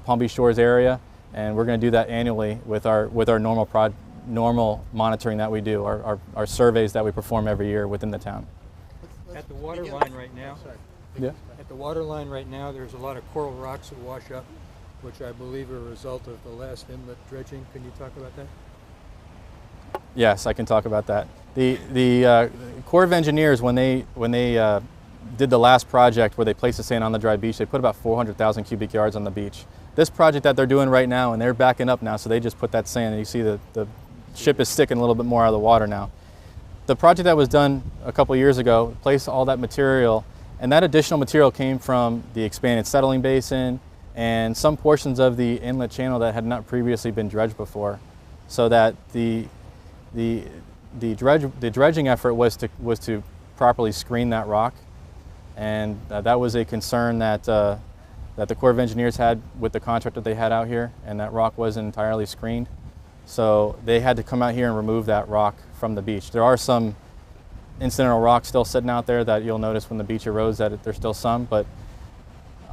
Palm Beach Shores area, and we're going to do that annually with our normal monitoring that we do, our surveys that we perform every year within the town. At the water line right now, Yeah. at the water line right now, there's a lot of coral rocks that wash up, which I believe are a result of the last inlet dredging. Can you talk about that? Yes, I can talk about that. The Corps of Engineers, when they did the last project where they placed the sand on the dry beach, they put about 400,000 cubic yards on the beach. This project that they're doing right now, and they're backing up now, so they just put that sand, and you see the ship is sticking a little bit more out of the water now. The project that was done a couple years ago placed all that material, and that additional material came from the expanded settling basin and some portions of the inlet channel that had not previously been dredged before, so that the dredging effort was to properly screen that rock, and that was a concern that the Corps of Engineers had with the contractor they had out here, and that rock wasn't entirely screened. So they had to come out here and remove that rock from the beach. There are some incidental rocks still sitting out there that you'll notice when the beach erodes that there's still some, but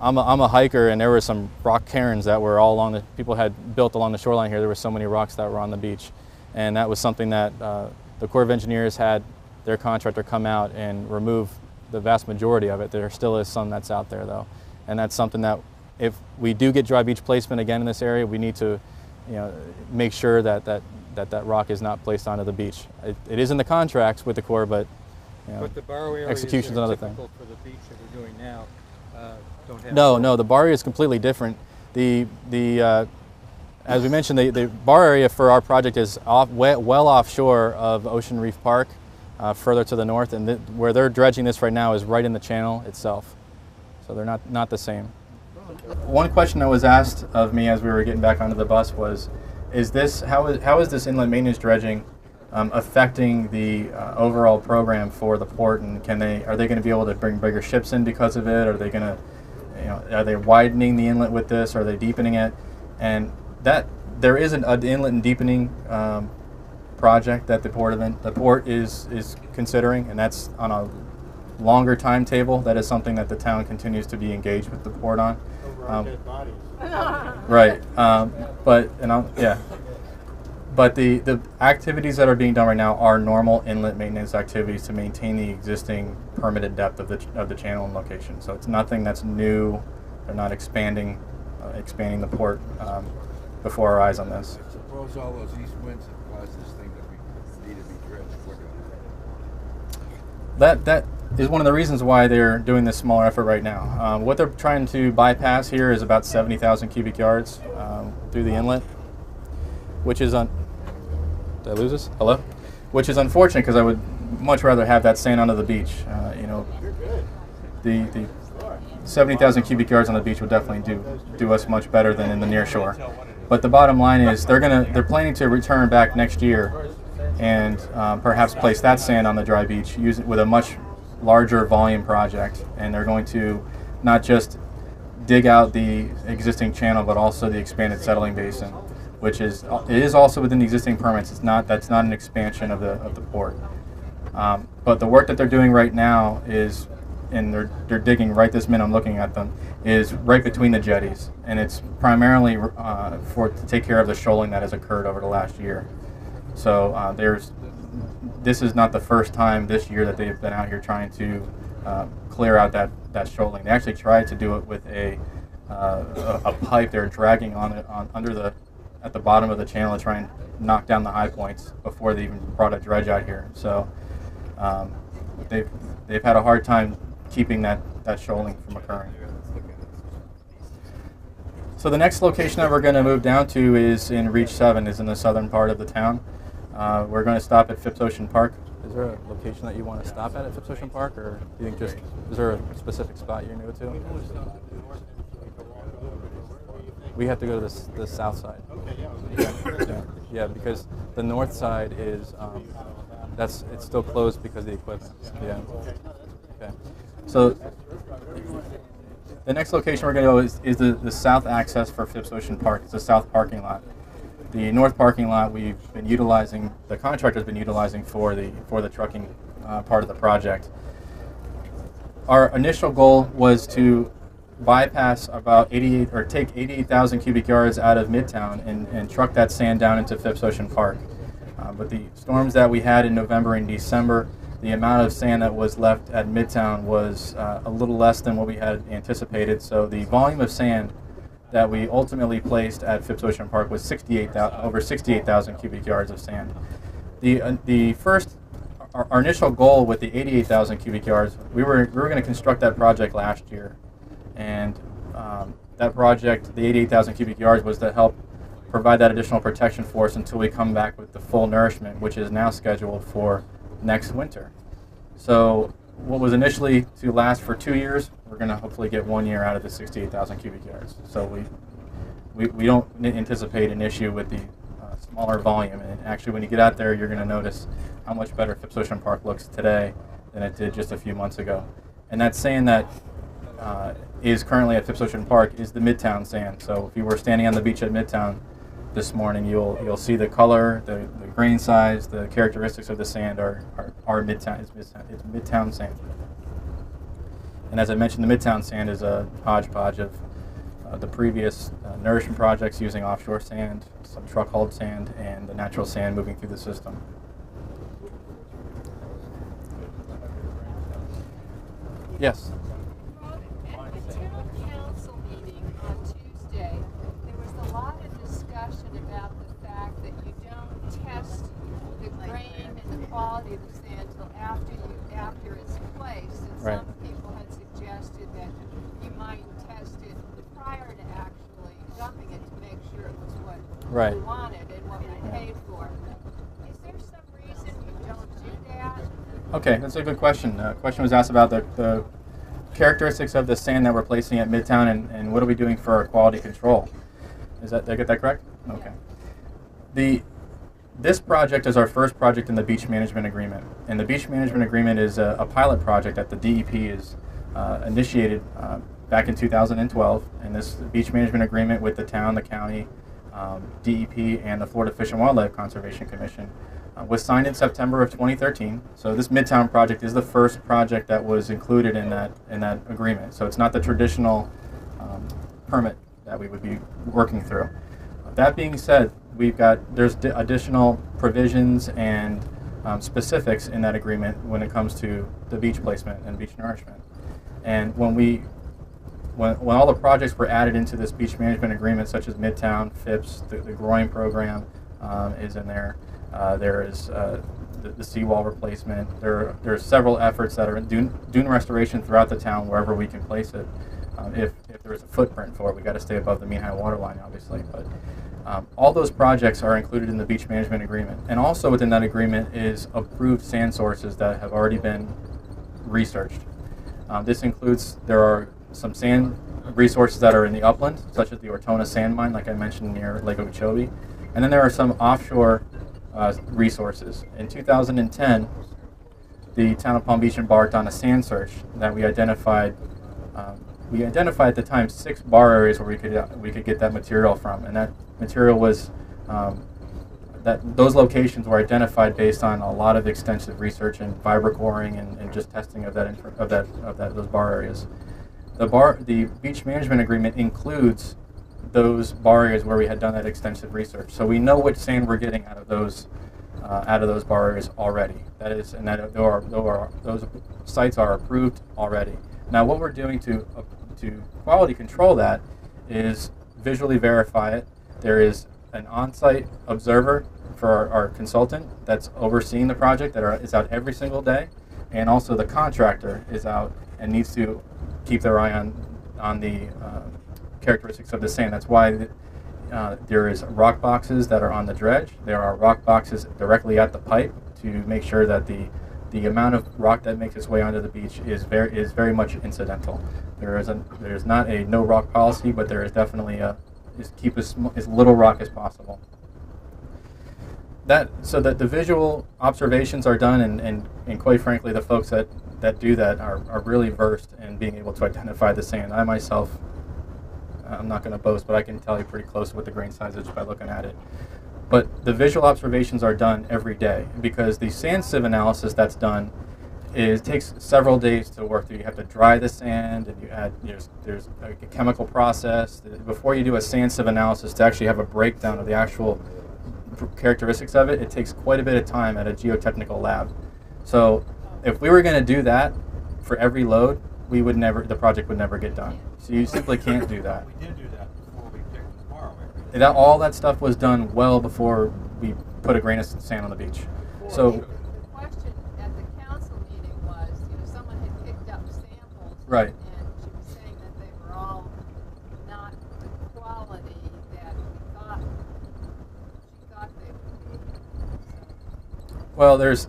I'm a hiker, and there were some rock cairns that were all along people had built along the shoreline here. There were so many rocks that were on the beach, and that was something that the Corps of Engineers had their contractor come out and remove the vast majority of it. There still is some that's out there though, and that's something that if we do get dry beach placement again in this area, we need to make sure that rock is not placed onto the beach. It is in the contracts with the Corps, but But the borrow areas execution is another thing. typical for the beach that we're doing now don't have. No, the bar area is completely different. As we mentioned, the bar area for our project is well offshore of Ocean Reef Park, further to the north, and where they're dredging this right now is right in the channel itself. So they're not the same. One question that was asked of me as we were getting back onto the bus was, how is this inlet maintenance dredging affecting the overall program for the port, and are they going to be able to bring bigger ships in because of it? Are they going to, are they widening the inlet with this? Are they deepening it? And that there is an inlet and deepening project that the port is considering, and that's on a longer timetable. That is something that the town continues to be engaged with the port on. Right, but the activities that are being done right now are normal inlet maintenance activities to maintain the existing permitted depth of the channel and location. So it's nothing that's new. They're not expanding the port before our eyes on this. Suppose all those east winds have caused this thing to need to be dredged. That is one of the reasons why they're doing this smaller effort right now. What they're trying to bypass here is about 70,000 cubic yards through the inlet, which is did I lose this? Hello? Which is unfortunate because I would much rather have that sand onto the beach. The 70,000 cubic yards on the beach would definitely do us much better than in the near shore. But the bottom line is they're planning to return back next year and perhaps place that sand on the dry beach, use it with a much larger volume project, and they're going to not just dig out the existing channel but also the expanded settling basin, which is also within the existing permits. That's not an expansion of the port. But the work that they're doing right now is, and they're digging right this minute, I'm looking at them, is right between the jetties, and it's primarily to take care of the shoaling that has occurred over the last year. So this is not the first time this year that they've been out here trying to clear out that shoaling. They actually tried to do it with a pipe they're dragging at the bottom of the channel to try and knock down the high points before they even brought a dredge out here. So they've had a hard time keeping that shoaling from occurring. So the next location that we're going to move down to is in Reach 7, is in the southern part of the town. We're going to stop at Phipps Ocean Park. Is there a location that you want to stop at Phipps Ocean Park, or do you think is there a specific spot you're new to? We have to go to the south side. Yeah, because the north side is it's still closed because of the equipment. Yeah. Okay. So the next location we're going to go is the south access for Phipps Ocean Park. It's the south parking lot. The north parking lot we've been utilizing. The contractor's been utilizing for the trucking part of the project. Our initial goal was to bypass about take 88,000 cubic yards out of Midtown and truck that sand down into Phipps Ocean Park. But the storms that we had in November and December, the amount of sand that was left at Midtown was a little less than what we had anticipated. So the volume of sand that we ultimately placed at Phipps Ocean Park was over 68,000 cubic yards of sand. Our initial goal with the 88,000 cubic yards, we were going to construct that project last year, and that project, the 88,000 cubic yards, was to help provide that additional protection for us until we come back with the full nourishment, which is now scheduled for next winter. So what was initially to last for 2 years, we're going to hopefully get 1 year out of the 68,000 cubic yards. So we don't anticipate an issue with the smaller volume. And actually, when you get out there, you're going to notice how much better Phipps Ocean Park looks today than it did just a few months ago. And that sand that is currently at Phipps Ocean Park is the Midtown sand. So if you were standing on the beach at Midtown this morning, you'll see the color, the grain size, the characteristics of the sand are Midtown. It's Midtown sand. And as I mentioned, the Midtown sand is a hodgepodge of the previous nourishment projects using offshore sand, some truck-hauled sand, and the natural sand moving through the system. Yes? At the town council meeting on Tuesday, there was a lot of discussion about the fact that you don't test the grain and the quality of the sand until after it's placed. And right. Some people had suggested that you might test it prior to actually dumping it to make sure it was what right. you wanted and what we paid for. Is there some reason you don't do that? Okay, that's a good question. The question was asked about the characteristics of the sand that we're placing at Midtown and what are we doing for our quality control. Did I get that correct? Okay. This project is our first project in the beach management agreement. And the beach management agreement is a pilot project that the DEP is initiated back in 2012. And this beach management agreement with the town, the county, DEP, and the Florida Fish and Wildlife Conservation Commission was signed in September of 2013. So this Midtown project is the first project that was included in that agreement. So it's not the traditional permit that we would be working through. That being said, there's additional provisions and specifics in that agreement when it comes to the beach placement and beach nourishment. And when all the projects were added into this beach management agreement, such as Midtown, Phipps, the groin program is in there. There is the seawall replacement. There are several efforts that are in dune restoration throughout the town wherever we can place it. If there's a footprint for it, we got to stay above the mean high water line, obviously. But all those projects are included in the beach management agreement. And also within that agreement is approved sand sources that have already been researched. This includes, there are some sand resources that are in the upland, such as the Ortona sand mine, like I mentioned, near Lake Okeechobee. And then there are some offshore resources. In 2010, the town of Palm Beach embarked on a sand search that we identified. We identified at the time 6 bar areas where we could get that material from, and that material was those locations were identified based on a lot of extensive research and vibrocoring and just testing of those bar areas. The beach management agreement includes those bar areas where we had done that extensive research, so we know which sand we're getting out of those bar areas already. That is, and that those sites are approved already. Now, what we're doing to quality control that is visually verify it. There is an on-site observer for our consultant that's overseeing the project that is out every single day, and also the contractor is out and needs to keep their eye on the characteristics of the sand. That's why there is rock boxes that are on the dredge. There are rock boxes directly at the pipe to make sure that the amount of rock that makes its way onto the beach is very much incidental. There's not a no rock policy, but there is definitely just keep as little rock as possible. So that the visual observations are done, and quite frankly, the folks that do that are really versed in being able to identify the sand. I myself, I'm not going to boast, but I can tell you pretty close with the grain size just by looking at it. But the visual observations are done every day, because the sand sieve analysis that's done takes several days to work through. You have to dry the sand, and you add, there's a chemical process. Before you do a sand sieve analysis to actually have a breakdown of the actual characteristics of it, it takes quite a bit of time at a geotechnical lab. So if we were going to do that for every load, the project would never get done. So you simply can't do that. We did do that before we picked the bar. All that stuff was done well before we put a grain of sand on the beach. So the question at the council meeting was, someone had picked up samples, right. And she was saying that they were all not the quality that she thought they would be. Well, there's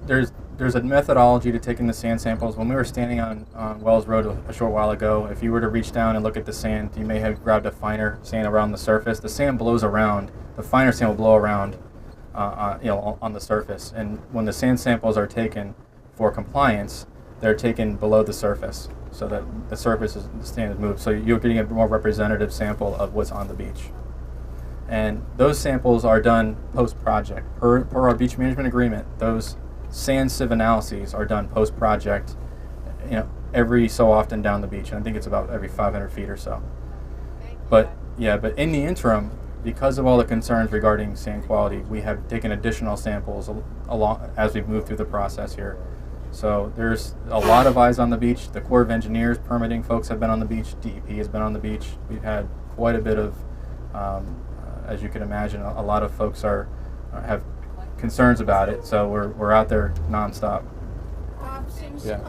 a methodology to taking the sand samples. When we were standing on Wells Road a short while ago, if you were to reach down and look at the sand, you may have grabbed a finer sand around the surface. The sand blows around. The finer sand will blow around, on the surface. And when the sand samples are taken for compliance, they're taken below the surface, so that the sand is moved. So you're getting a more representative sample of what's on the beach. And those samples are done post-project. Per our beach management agreement, those sand sieve analyses are done post-project, every so often down the beach. And I think it's about every 500 feet or so. But in the interim, because of all the concerns regarding sand quality, we have taken additional samples along as we've moved through the process here. So there's a lot of eyes on the beach. The Corps of Engineers permitting folks have been on the beach. DEP has been on the beach. We've had quite a bit of, as you can imagine, a lot of folks have concerns about it. So we're out there nonstop. Since in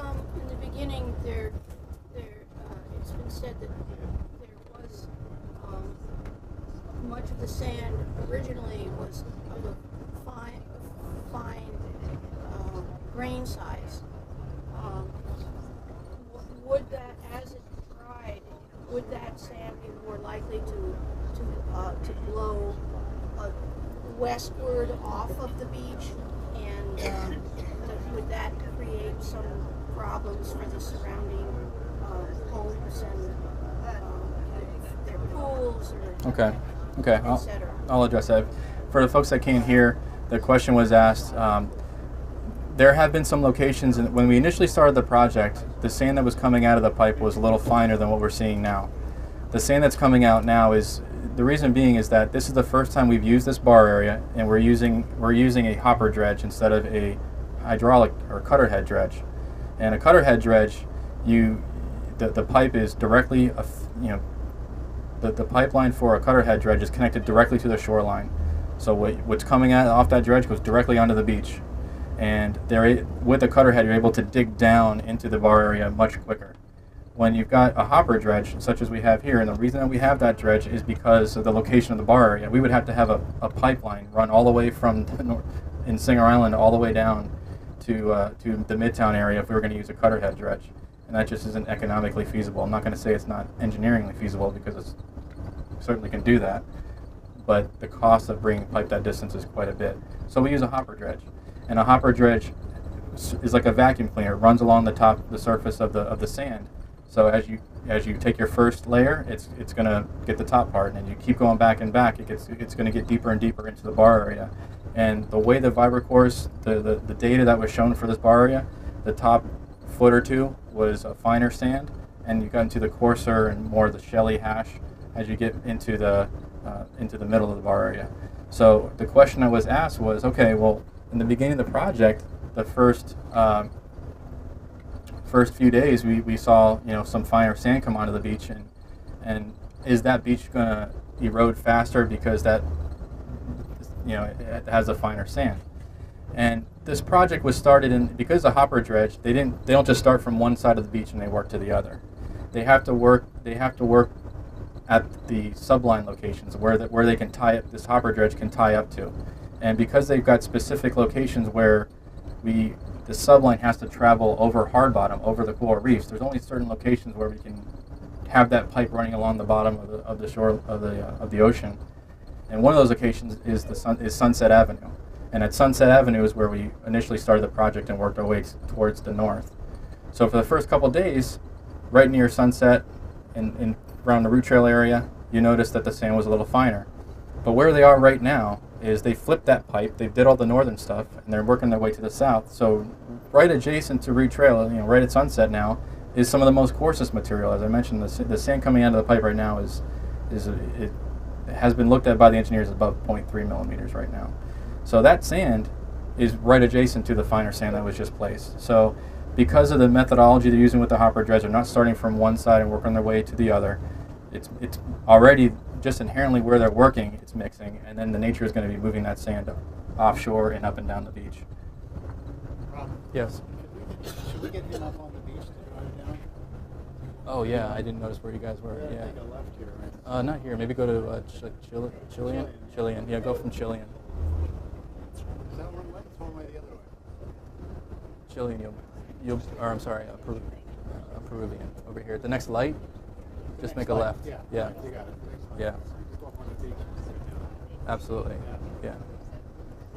the beginning it's been said that there was much of the sand originally was of a fine grain size. Would that, as it dried, would that sand be more likely to blow westward off of the beach, and would that create some problems for the surrounding homes and their pools or Okay. I'll address that. For the folks that came here, the question was asked. There have been some locations, and when we initially started the project, the sand that was coming out of the pipe was a little finer than what we're seeing now. The sand that's coming out now the reason being is that this is the first time we've used this bar area, and we're using a hopper dredge instead of a hydraulic or cutter head dredge. And a cutter head dredge, the pipe is directly, the pipeline for a cutter head dredge is connected directly to the shoreline. So what's coming off that dredge goes directly onto the beach. And with a cutter head, you're able to dig down into the bar area much quicker. When you've got a hopper dredge, such as we have here, and the reason that we have that dredge is because of the location of the bar area, we would have to have a pipeline run all the way from in Singer Island all the way down to the Midtown area if we were going to use a cutter head dredge. And that just isn't economically feasible. I'm not going to say it's not engineeringly feasible, because it certainly can do that. But the cost of bringing pipe that distance is quite a bit. So we use a hopper dredge. And a hopper dredge is like a vacuum cleaner. It runs along the surface of the sand. So as you take your first layer, it's going to get the top part, and you keep going back and back. It's going to get deeper and deeper into the bar area. And the way the vibrocores, the data that was shown for this bar area, the top foot or two was a finer sand, and you got into the coarser and more of the shelly hash as you get into the middle of the bar area. So the question that was asked was, okay, well, in the beginning of the project, the first few days, we saw some finer sand come onto the beach, and is that beach going to erode faster because that it has a finer sand? And this project was started because the hopper dredge, they don't just start from one side of the beach and they work to the other. They have to work at the subline locations where they can tie up. This hopper dredge can tie up to. And because they've got specific locations where the subline has to travel over hard bottom, over the coral reefs, there's only certain locations where we can have that pipe running along the bottom of the shore of the ocean. And one of those locations is Sunset Avenue. And at Sunset Avenue is where we initially started the project and worked our way towards the north. So for the first couple days, right near Sunset and around the route trail area, you noticed that the sand was a little finer. But where they are right now is they flipped that pipe, they did all the northern stuff, and they're working their way to the south. So right adjacent to route trail, right at Sunset now, is some of the most coarsest material. As I mentioned, the sand coming out of the pipe right now it has been looked at by the engineers above 0.3 millimeters right now. So that sand is right adjacent to the finer sand that was just placed. So because of the methodology they're using with the hopper dredge, they're not starting from one side and working their way to the other. It's already just inherently where they're working, it's mixing, and then the nature is going to be moving that sand offshore and up and down the beach. Rob, Yes. should we get him up on the beach to drive down? Oh yeah, I didn't notice where you guys were. Yeah. Yeah. Take a left here, right? Not here. Maybe go to Chilean. Chilean. Yeah, go from Chilean. Is that one way? It's one way the other way. Chilean. Or I'm sorry, Peruvian. Over here. The next light. Just make a left. Yeah. Yeah. You got it. Yeah. Just go up on the beach and sit down. Absolutely. Yeah.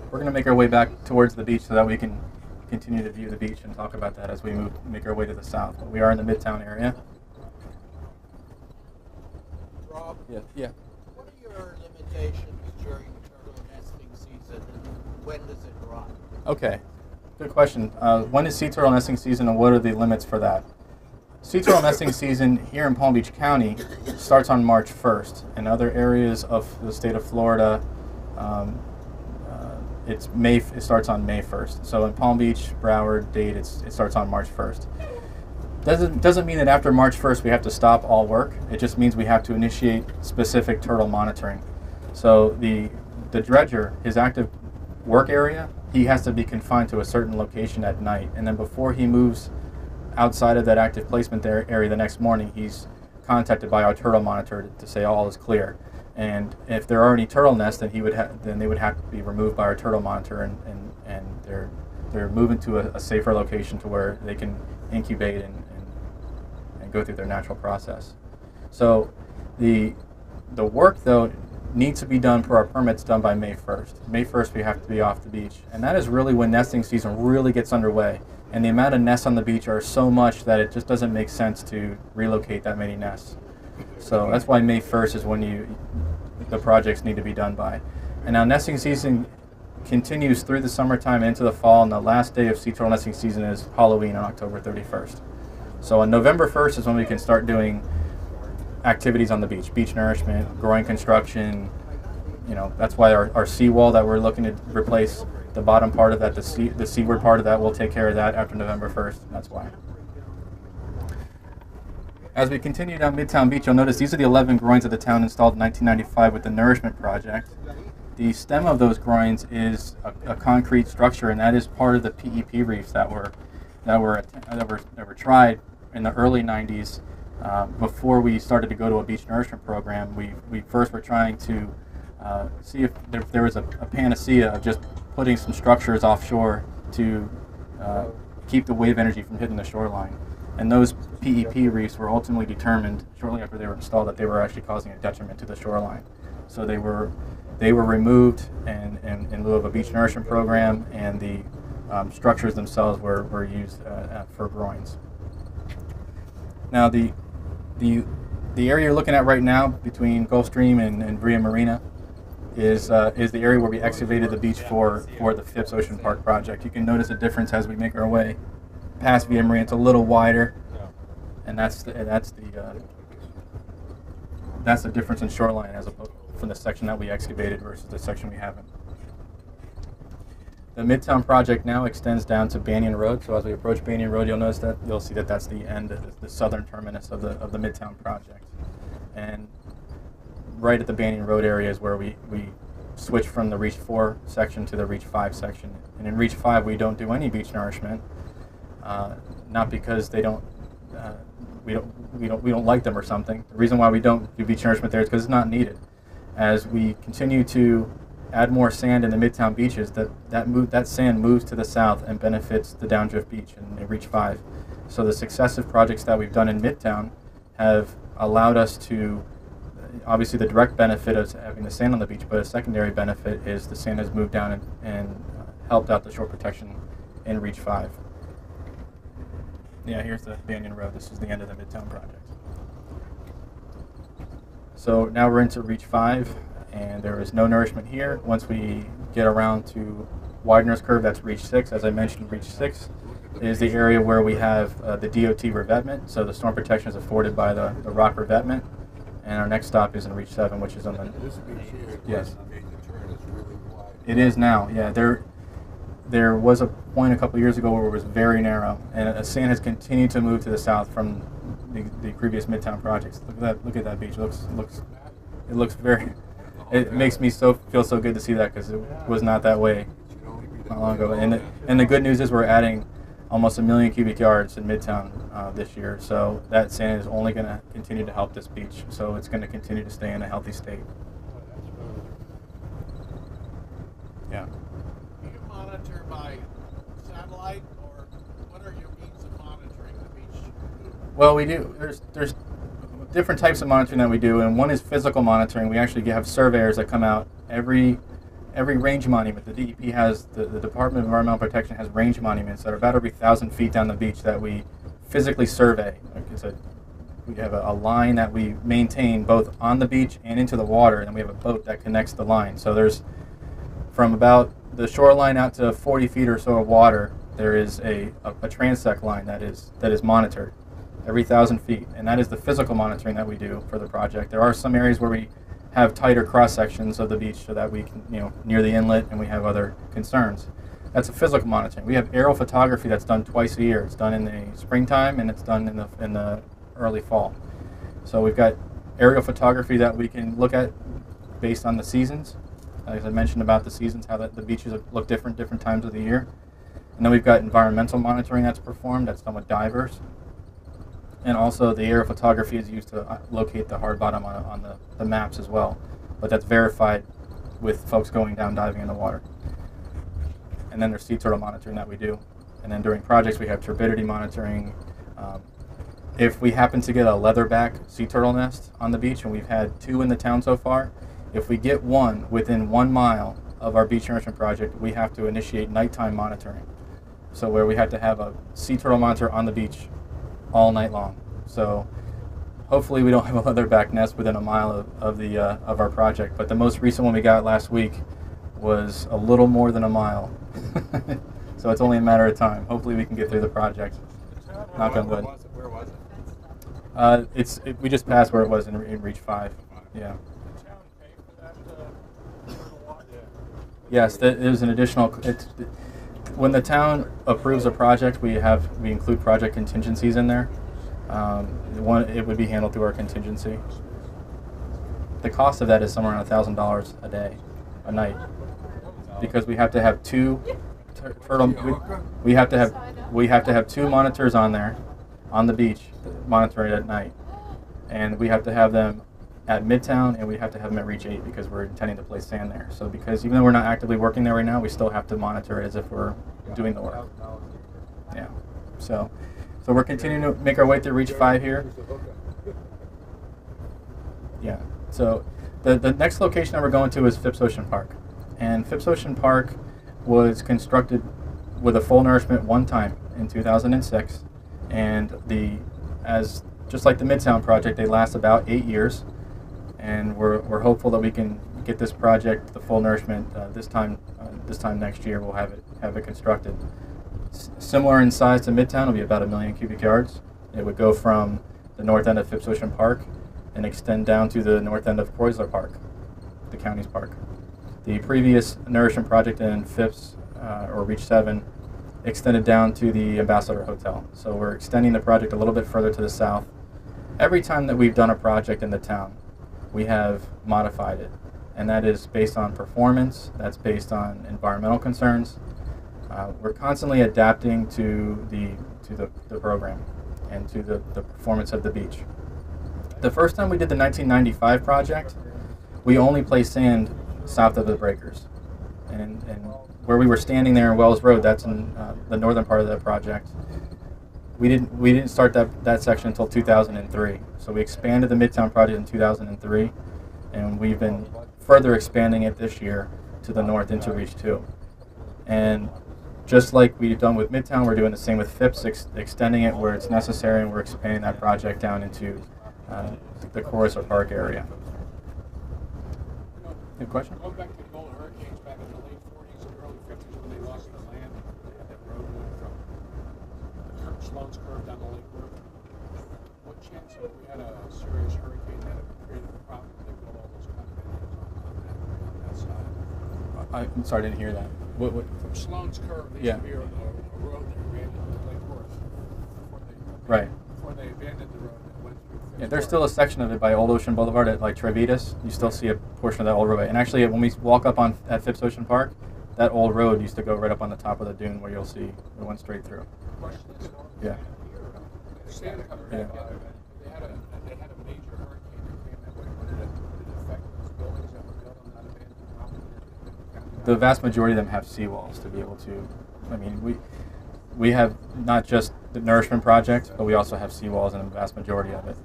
We're going to make our way back towards the beach so that we can continue to view the beach and talk about that as we make our way to the south. But we are in the Midtown area. Rob, Yeah. what are your limitations during turtle nesting season, and when does it run? Okay. Good question. When is sea turtle nesting season, and what are the limits for that? Sea turtle nesting season here in Palm Beach County starts on March 1st. In other areas of the state of Florida, it starts on May 1st. So in Palm Beach, Broward, Dade, it starts on March 1st. Doesn't mean that after March 1st we have to stop all work. It just means we have to initiate specific turtle monitoring. So the dredger, his active work area, he has to be confined to a certain location at night, and then before he moves outside of that active placement area the next morning, he's contacted by our turtle monitor to say all is clear. And if there are any turtle nests, then they would have to be removed by our turtle monitor, and they're moving to a safer location to where they can incubate and go through their natural process. So the work though needs to be done per our permits done by May 1st. May 1st we have to be off the beach, and that is really when nesting season really gets underway. And the amount of nests on the beach are so much that it just doesn't make sense to relocate that many nests. So that's why May 1st is when the projects need to be done by. And now nesting season continues through the summertime into the fall, and the last day of sea turtle nesting season is Halloween on October 31st. So on November 1st is when we can start doing activities on the beach, beach nourishment, groin construction. That's why our seawall that we're looking to replace, the bottom part of that, the seaward part of that, we'll take care of that after November 1st, and that's why. As we continue down Midtown Beach, you'll notice these are the 11 groins that the town installed in 1995 with the Nourishment Project. The stem of those groins is a concrete structure, and that is part of the PEP reefs that were tried in the early 90s. Before we started to go to a beach nourishment program, we first were trying to see if there was a panacea of just putting some structures offshore to keep the wave energy from hitting the shoreline. And those PEP reefs were ultimately determined shortly after they were installed that they were actually causing a detriment to the shoreline. So they were removed in lieu of a beach nourishment program, and the structures themselves were used for groins. Now the area you're looking at right now between Gulfstream and Villa Marina is the area where we excavated the beach for the Phipps Ocean Park project. You can notice a difference as we make our way past Villa Marina. It's a little wider, and that's the difference in shoreline as opposed from the section that we excavated versus the section we haven't. The Midtown project now extends down to Banyan Road. So as we approach Banyan Road, you'll see that that's the end, the southern terminus of the Midtown project. And right at the Banyan Road area is where we switch from the Reach 4 section to the Reach 5 section. And in Reach 5, we don't do any beach nourishment, not because we don't like them or something. The reason why we don't do beach nourishment there is because it's not needed. As we continue to add more sand in the Midtown beaches, that sand moves to the south and benefits the downdrift beach in Reach 5. So the successive projects that we've done in Midtown have allowed us to obviously the direct benefit of having the sand on the beach, but a secondary benefit is the sand has moved down and helped out the shore protection in Reach 5. Yeah, here's the Banyan Road. This is the end of the Midtown project. So now we're into Reach 5, and there is no nourishment here. Once we get around to Widener's Curve, that's Reach 6. As I mentioned, Reach 6 is the area where we have the DOT revetment, so the storm protection is afforded by the rock revetment. And our next stop is in Reach 7, which is on the... This beach here, yes. the turn is really wide. It is now, yeah. There was a point a couple years ago where it was very narrow, and sand has continued to move to the south from the previous Midtown projects. Look at that beach. It looks very... It makes me feel so good to see that, because it was not that way not long ago. And the good news is we're adding almost 1 million cubic yards in Midtown this year, so that sand is only going to continue to help this beach. So it's going to continue to stay in a healthy state. Yeah. Do you monitor by satellite, or what are your means of monitoring the beach? Well, we do. There's different types of monitoring that we do, and one is physical monitoring. We actually have surveyors that come out every range monument. The DEP has, the Department of Environmental Protection has range monuments that are about every 1,000 feet down the beach that we physically survey. Like I said, we have a line that we maintain both on the beach and into the water, and we have a boat that connects the line. So there's, from about the shoreline out to 40 feet or so of water, there is a transect line that is monitored every 1,000 feet, and that is the physical monitoring that we do for the project. There are some areas where we have tighter cross sections of the beach so that we can, near the inlet, and we have other concerns. That's a physical monitoring. We have aerial photography that's done twice a year. It's done in the springtime and it's done in the early fall. So we've got aerial photography that we can look at based on the seasons. As I mentioned about the seasons, how the beaches look different times of the year. And then we've got environmental monitoring that's performed, that's done with divers. And also the aerial photography is used to locate the hard bottom on the maps as well. But that's verified with folks going down diving in the water. And then there's sea turtle monitoring that we do. And then during projects we have turbidity monitoring. If we happen to get a leatherback sea turtle nest on the beach, and we've had 2 in the town so far, if we get one within 1 mile of our beach nourishment project, we have to initiate nighttime monitoring. So where we have to have a sea turtle monitor on the beach all night long. So hopefully we don't have a leatherback nest within 1 mile of our project. But the most recent one we got last week was a little more than 1 mile. So it's only a matter of time. Hopefully we can get through the project. Knock on wood. Where was it? We just passed where it was in Reach 5. Yeah. Yes, there's an additional. When the town approves a project, we include project contingencies in there. It would be handled through our contingency. The cost of that is somewhere around $1,000 a night, because we have to have 2 turtle. We have to have 2 monitors on there, on the beach, monitoring at night, and we have to have them at Midtown, and we have to have them at Reach 8 because we're intending to place sand there. So because even though we're not actively working there right now, we still have to monitor it as if we're doing the work. Yeah. So we're continuing to make our way through Reach 5 here. Yeah. So the next location that we're going to is Phipps Ocean Park. And Phipps Ocean Park was constructed with a full nourishment one time in 2006. And just like the Midtown project, they last about 8 years. And we're hopeful that we can get this project, the full nourishment, this time next year. We'll have it constructed. Similar in size to Midtown, it'll be about 1 million cubic yards. It would go from the north end of Phipps Ocean Park and extend down to the north end of Kreuzler Park, the county's park. The previous nourishment project in Phipps, or Reach 7, extended down to the Ambassador Hotel. So we're extending the project a little bit further to the south. Every time that we've done a project in the town, we have modified it, and that is based on performance, that's based on environmental concerns. We're constantly adapting to the program and to the performance of the beach. The first time we did the 1995 project, we only placed sand south of the breakers. And where we were standing there in Wells Road, that's in the northern part of the project, we didn't start that section until 2003. So we expanded the Midtown project in 2003, and we've been further expanding it this year to the north into Reach 2. And just like we've done with Midtown, we're doing the same with Phipps, extending it where it's necessary, and we're expanding that project down into the Coruscant Park area. Good question? Going back to the old hurricanes back in the late 40s and early 50s when they lost the land, they had that road going from Sloan's Curve down the Lake Road. What chance if we had a serious hurricane that had created a problem, they built all those condominiums on that side? I'm sorry, I didn't hear that. What? From Sloan's Curve, there used to be a road that ran into Lake Worth before they abandoned the road that went through. Yeah, there's still a section of it by Old Ocean Boulevard at like Trevitas. You still see a portion of that old roadway. And actually, when we walk up at Phipps Ocean Park, that old road used to go right up on the top of the dune where you'll see it went straight through. Yeah. They had a major hurricane that came that way. Did it affect those buildings that were built on that abandoned property? The vast majority of them have seawalls to be able to. I mean, we have not just the nourishment project, but we also have seawalls in the vast majority of it.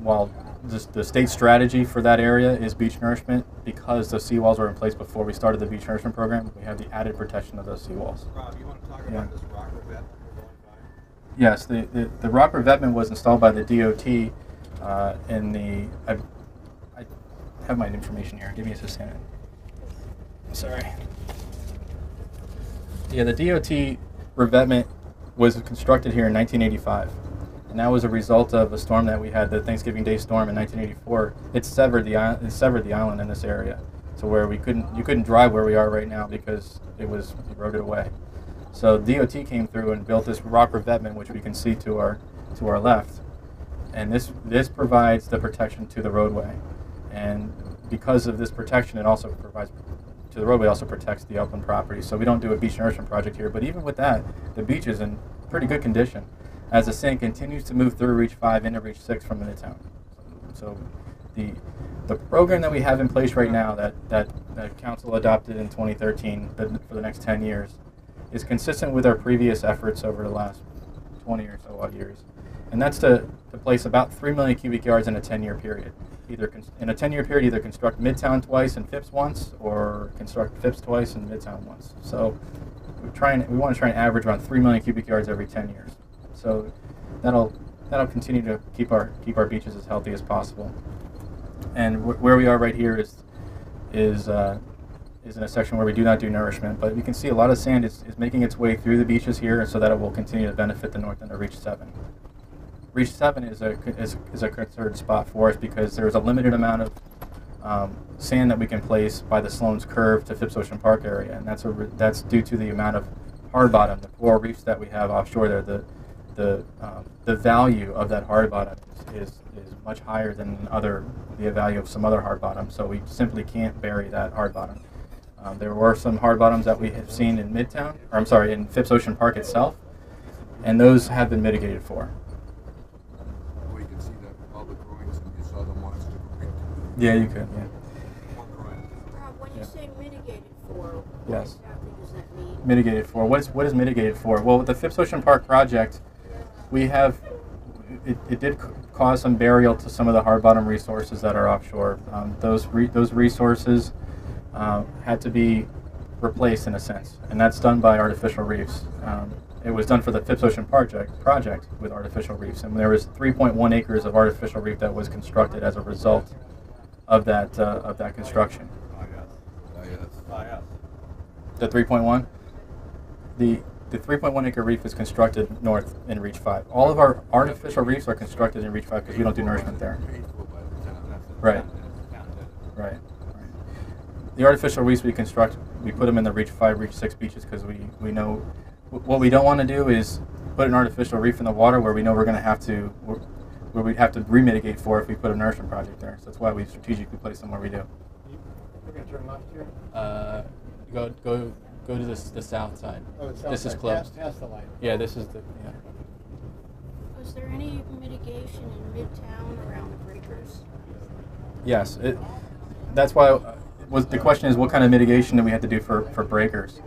While the state strategy for that area is beach nourishment, because the seawalls were in place before we started the beach nourishment program, we have the added protection of those seawalls. Rob, you want to talk about this rock revetment we're going by? Yes, the rock revetment was installed by the DOT in the. I have my information here. Give me a second. Sorry. Yeah, the DOT revetment was constructed here in 1985, and that was a result of a storm that we had, the Thanksgiving Day storm in 1984. It severed the island in this area, so where you couldn't drive where we are right now because it was eroded away. So DOT came through and built this rock revetment, which we can see to our left, and this provides the protection to the roadway, and because of this protection, it also provides. To the roadway also protects the upland property, so we don't do a beach nourishment project here. But even with that, the beach is in pretty good condition as the sand continues to move through Reach 5 into Reach 6 from Midtown. So the program that we have in place right now that council adopted in 2013 for the next 10 years is consistent with our previous efforts over the last 20 or so odd years, and that's to place about 3 million cubic yards in a 10-year period. Either either construct Midtown twice and Phipps once, or construct Phipps twice and Midtown once. So we want to try and average around 3 million cubic yards every 10 years. So that'll continue to keep our beaches as healthy as possible. And where we are right here is in a section where we do not do nourishment, but you can see a lot of sand is making its way through the beaches here, so that it will continue to benefit the north end of Reach 7. Reach 7 is a considered spot for us because there's a limited amount of sand that we can place by the Sloan's Curve to Phipps Ocean Park area, and that's due to the amount of hard bottom, the coral reefs that we have offshore there. The value of that hard bottom is much higher than the value of some other hard bottom, so we simply can't bury that hard bottom. There were some hard bottoms that we have seen in in Phipps Ocean Park itself, and those have been mitigated for. Yeah, you could, yeah. Rob, when you say mitigated for, what Yes. exactly does that mean? Mitigated for. What is mitigated for? Well, with the Phipps Ocean Park project, it did cause some burial to some of the hard bottom resources that are offshore. Those resources had to be replaced in a sense, and that's done by artificial reefs. It was done for the Phipps Ocean project with artificial reefs, and there was 3.1 acres of artificial reef that was constructed as a result of that construction. The 3.1? The 3.1 acre reef is constructed north in Reach 5. All of our artificial reefs are constructed in Reach 5 because we don't do nourishment there. Right. The artificial reefs we construct, we put them in the Reach 5, Reach 6 beaches because we know what we don't want to do is put an artificial reef in the water where we know we're going to have to where we'd have to remitigate for if we put a nourishment project there. So that's why we strategically place them where we do. We're going to turn left here. Go to the south side. Oh, the south this side. is closed. Past the light. Yeah, this is the. Yeah. Was there any mitigation in Midtown around the breakers? Yes, that's why. The question is what kind of mitigation do we have to do for breakers?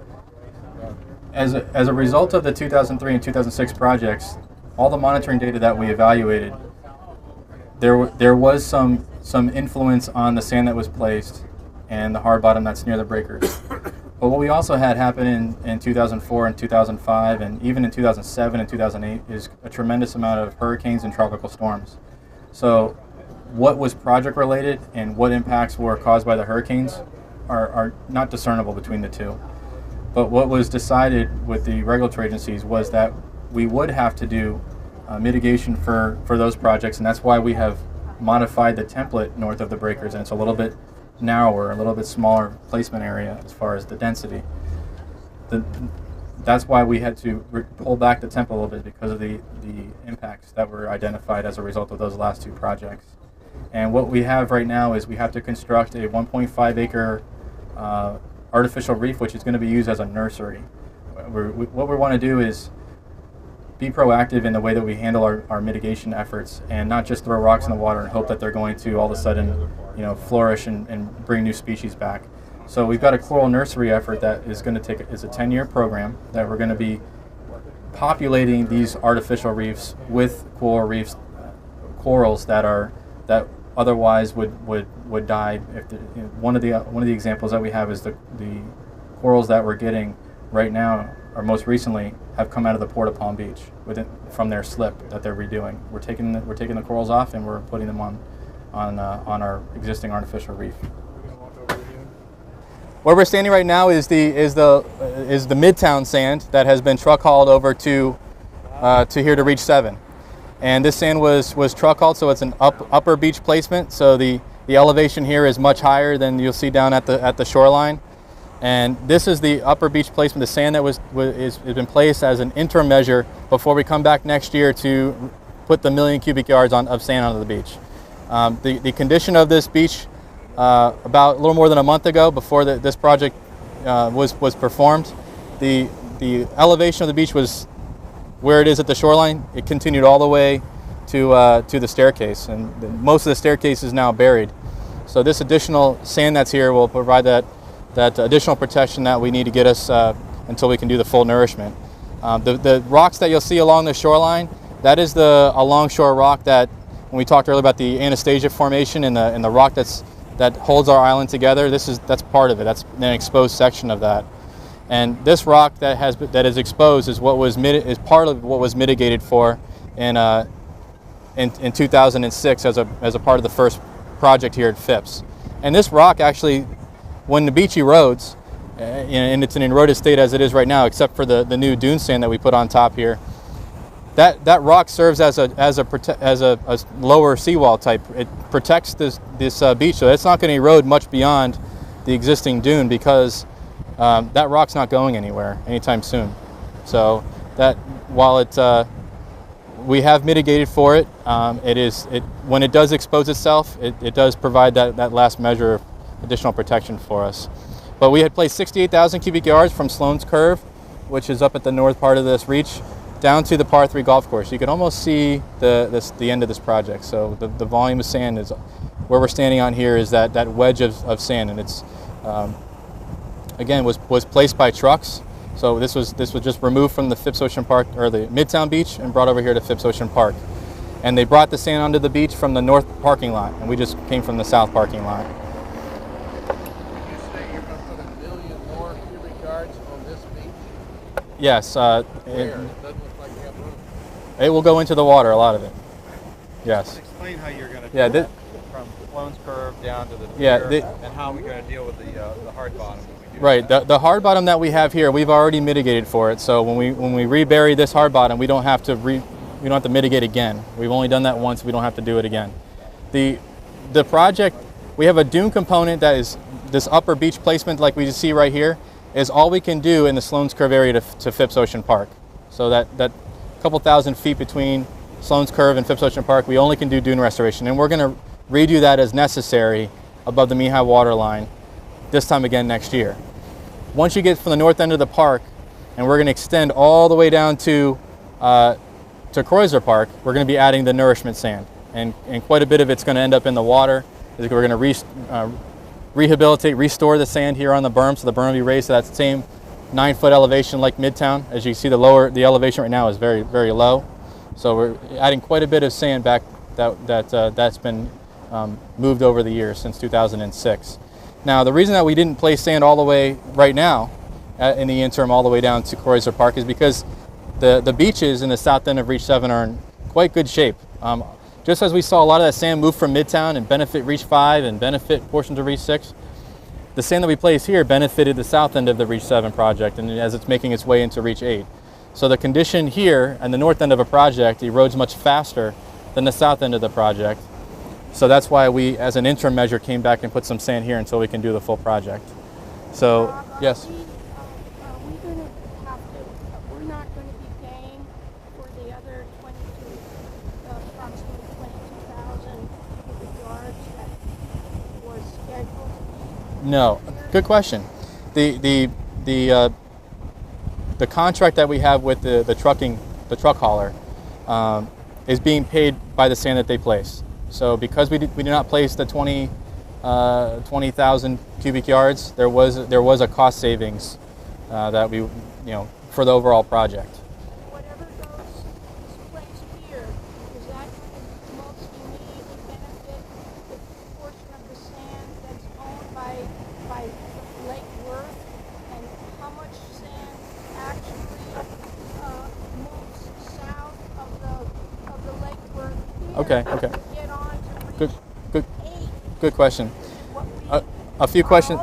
as a result of the 2003 and 2006 projects, all the monitoring data that we evaluated, there was some influence on the sand that was placed and the hard bottom that's near the breakers. But what we also had happen in 2004 and 2005 and even in 2007 and 2008 is a tremendous amount of hurricanes and tropical storms. So what was project related and what impacts were caused by the hurricanes are not discernible between the two. But what was decided with the regulatory agencies was that we would have to do mitigation for those projects, and that's why we have modified the template north of the breakers, and it's a little bit narrower, a little bit smaller placement area as far as the density. That's why we had to pull back the template a little bit because of the impacts that were identified as a result of those last two projects. And what we have right now is we have to construct a 1.5 acre artificial reef, which is going to be used as a nursery. What we want to do is be proactive in the way that we handle our mitigation efforts and not just throw rocks in the water and hope that they're going to all of a sudden, flourish and bring new species back. So we've got a coral nursery effort that is going to take, it's a 10-year program that we're going to be populating these artificial reefs with coral reefs, corals that otherwise would die. One of the examples that we have is the corals that we're getting right now, or most recently, have come out of the Port of Palm Beach from their slip that they're redoing. We're taking the corals off and we're putting them on our existing artificial reef. Where we're standing right now is the Midtown sand that has been truck hauled over to here to Reach 7. And this sand was truck hauled, so it's an upper beach placement. So the elevation here is much higher than you'll see down at the shoreline. And this is the upper beach placement, the sand that has been placed as an interim measure before we come back next year to put the 1 million cubic yards of sand onto the beach. The condition of this beach about a little more than a month ago, before this project was performed, the elevation of the beach was where it is at the shoreline. It continued all the way to the staircase, and most of the staircase is now buried. So this additional sand that's here will provide that additional protection that we need to get us until we can do the full nourishment. The rocks that you'll see along the shoreline, that is a longshore rock that, when we talked earlier about the Anastasia Formation and the rock that holds our island together, that's part of it. That's an exposed section of that. And this rock that is exposed is part of what was mitigated for in 2006 as a part of the first project here at Phipps. And this rock actually, when the beach erodes, and it's an eroded state as it is right now, except for the new dune sand that we put on top here, that rock serves as a lower seawall type. It protects this beach, so it's not going to erode much beyond the existing dune because that rock's not going anywhere anytime soon. So that while we have mitigated for it, when it does expose itself, it does provide that last measure of additional protection for us. But we had placed 68,000 cubic yards from Sloan's Curve, which is up at the north part of this reach, down to the par 3 golf course. You can almost see the end of this project. So the volume of sand is where we're standing on here is that wedge of sand, and it's again was placed by trucks. So this was just removed from the Phipps Ocean Park, or the Midtown Beach, and brought over here to Phipps Ocean Park. And they brought the sand onto the beach from the north parking lot, and we just came from the south parking lot. Yes, it doesn't look like you have room. It will go into the water, a lot of it. Yes. Just explain how you're going to do that from Sloan's Curve down to the pier, and how we're going to deal with the hard bottom. Right. The hard bottom that we have here, we've already mitigated for it. So when we rebury this hard bottom, we don't have to mitigate again. We've only done that once. We don't have to do it again. The project, we have a dune component that is this upper beach placement, like we just see right here, is all we can do in the Sloan's Curve area to Phipps Ocean Park. So that couple thousand feet between Sloan's Curve and Phipps Ocean Park, we only can do dune restoration. And we're going to redo that as necessary above the knee-high water line this time again next year. Once you get from the north end of the park, and we're going to extend all the way down to Croiser Park, we're going to be adding the nourishment sand. And quite a bit of it's going to end up in the water. We're going to rehabilitate, restore the sand here on the berm, so the berm will be raised to that same 9-foot elevation like Midtown. As you see, the elevation right now is very, very low. So we're adding quite a bit of sand back that's been moved over the years since 2006. Now, the reason that we didn't place sand all the way right now, in the interim, all the way down to Kreuzer Park, is because the beaches in the south end of Reach 7 are in quite good shape. Just as we saw a lot of that sand move from Midtown and benefit Reach 5 and benefit portions of Reach 6, the sand that we place here benefited the south end of the Reach 7 project, and as it's making its way into Reach 8. So the condition here and the north end of a project erodes much faster than the south end of the project. So that's why we, as an interim measure, came back and put some sand here until we can do the full project. So, yes? We're not going to be paying for the other approximately 22,000 cubic yards that was scheduled? No. Good question. The contract that we have with the truck hauler is being paid by the sand that they place. So because we did not place the 20,000 cubic yards, there was a cost savings that we, for the overall project. Whatever is placed here, is that going to most immediately benefit the portion of the sand that's owned by Lake Worth? And how much sand actually moves south of the Lake Worth here? Okay. To get on to Reach 8? Good question. A few questions.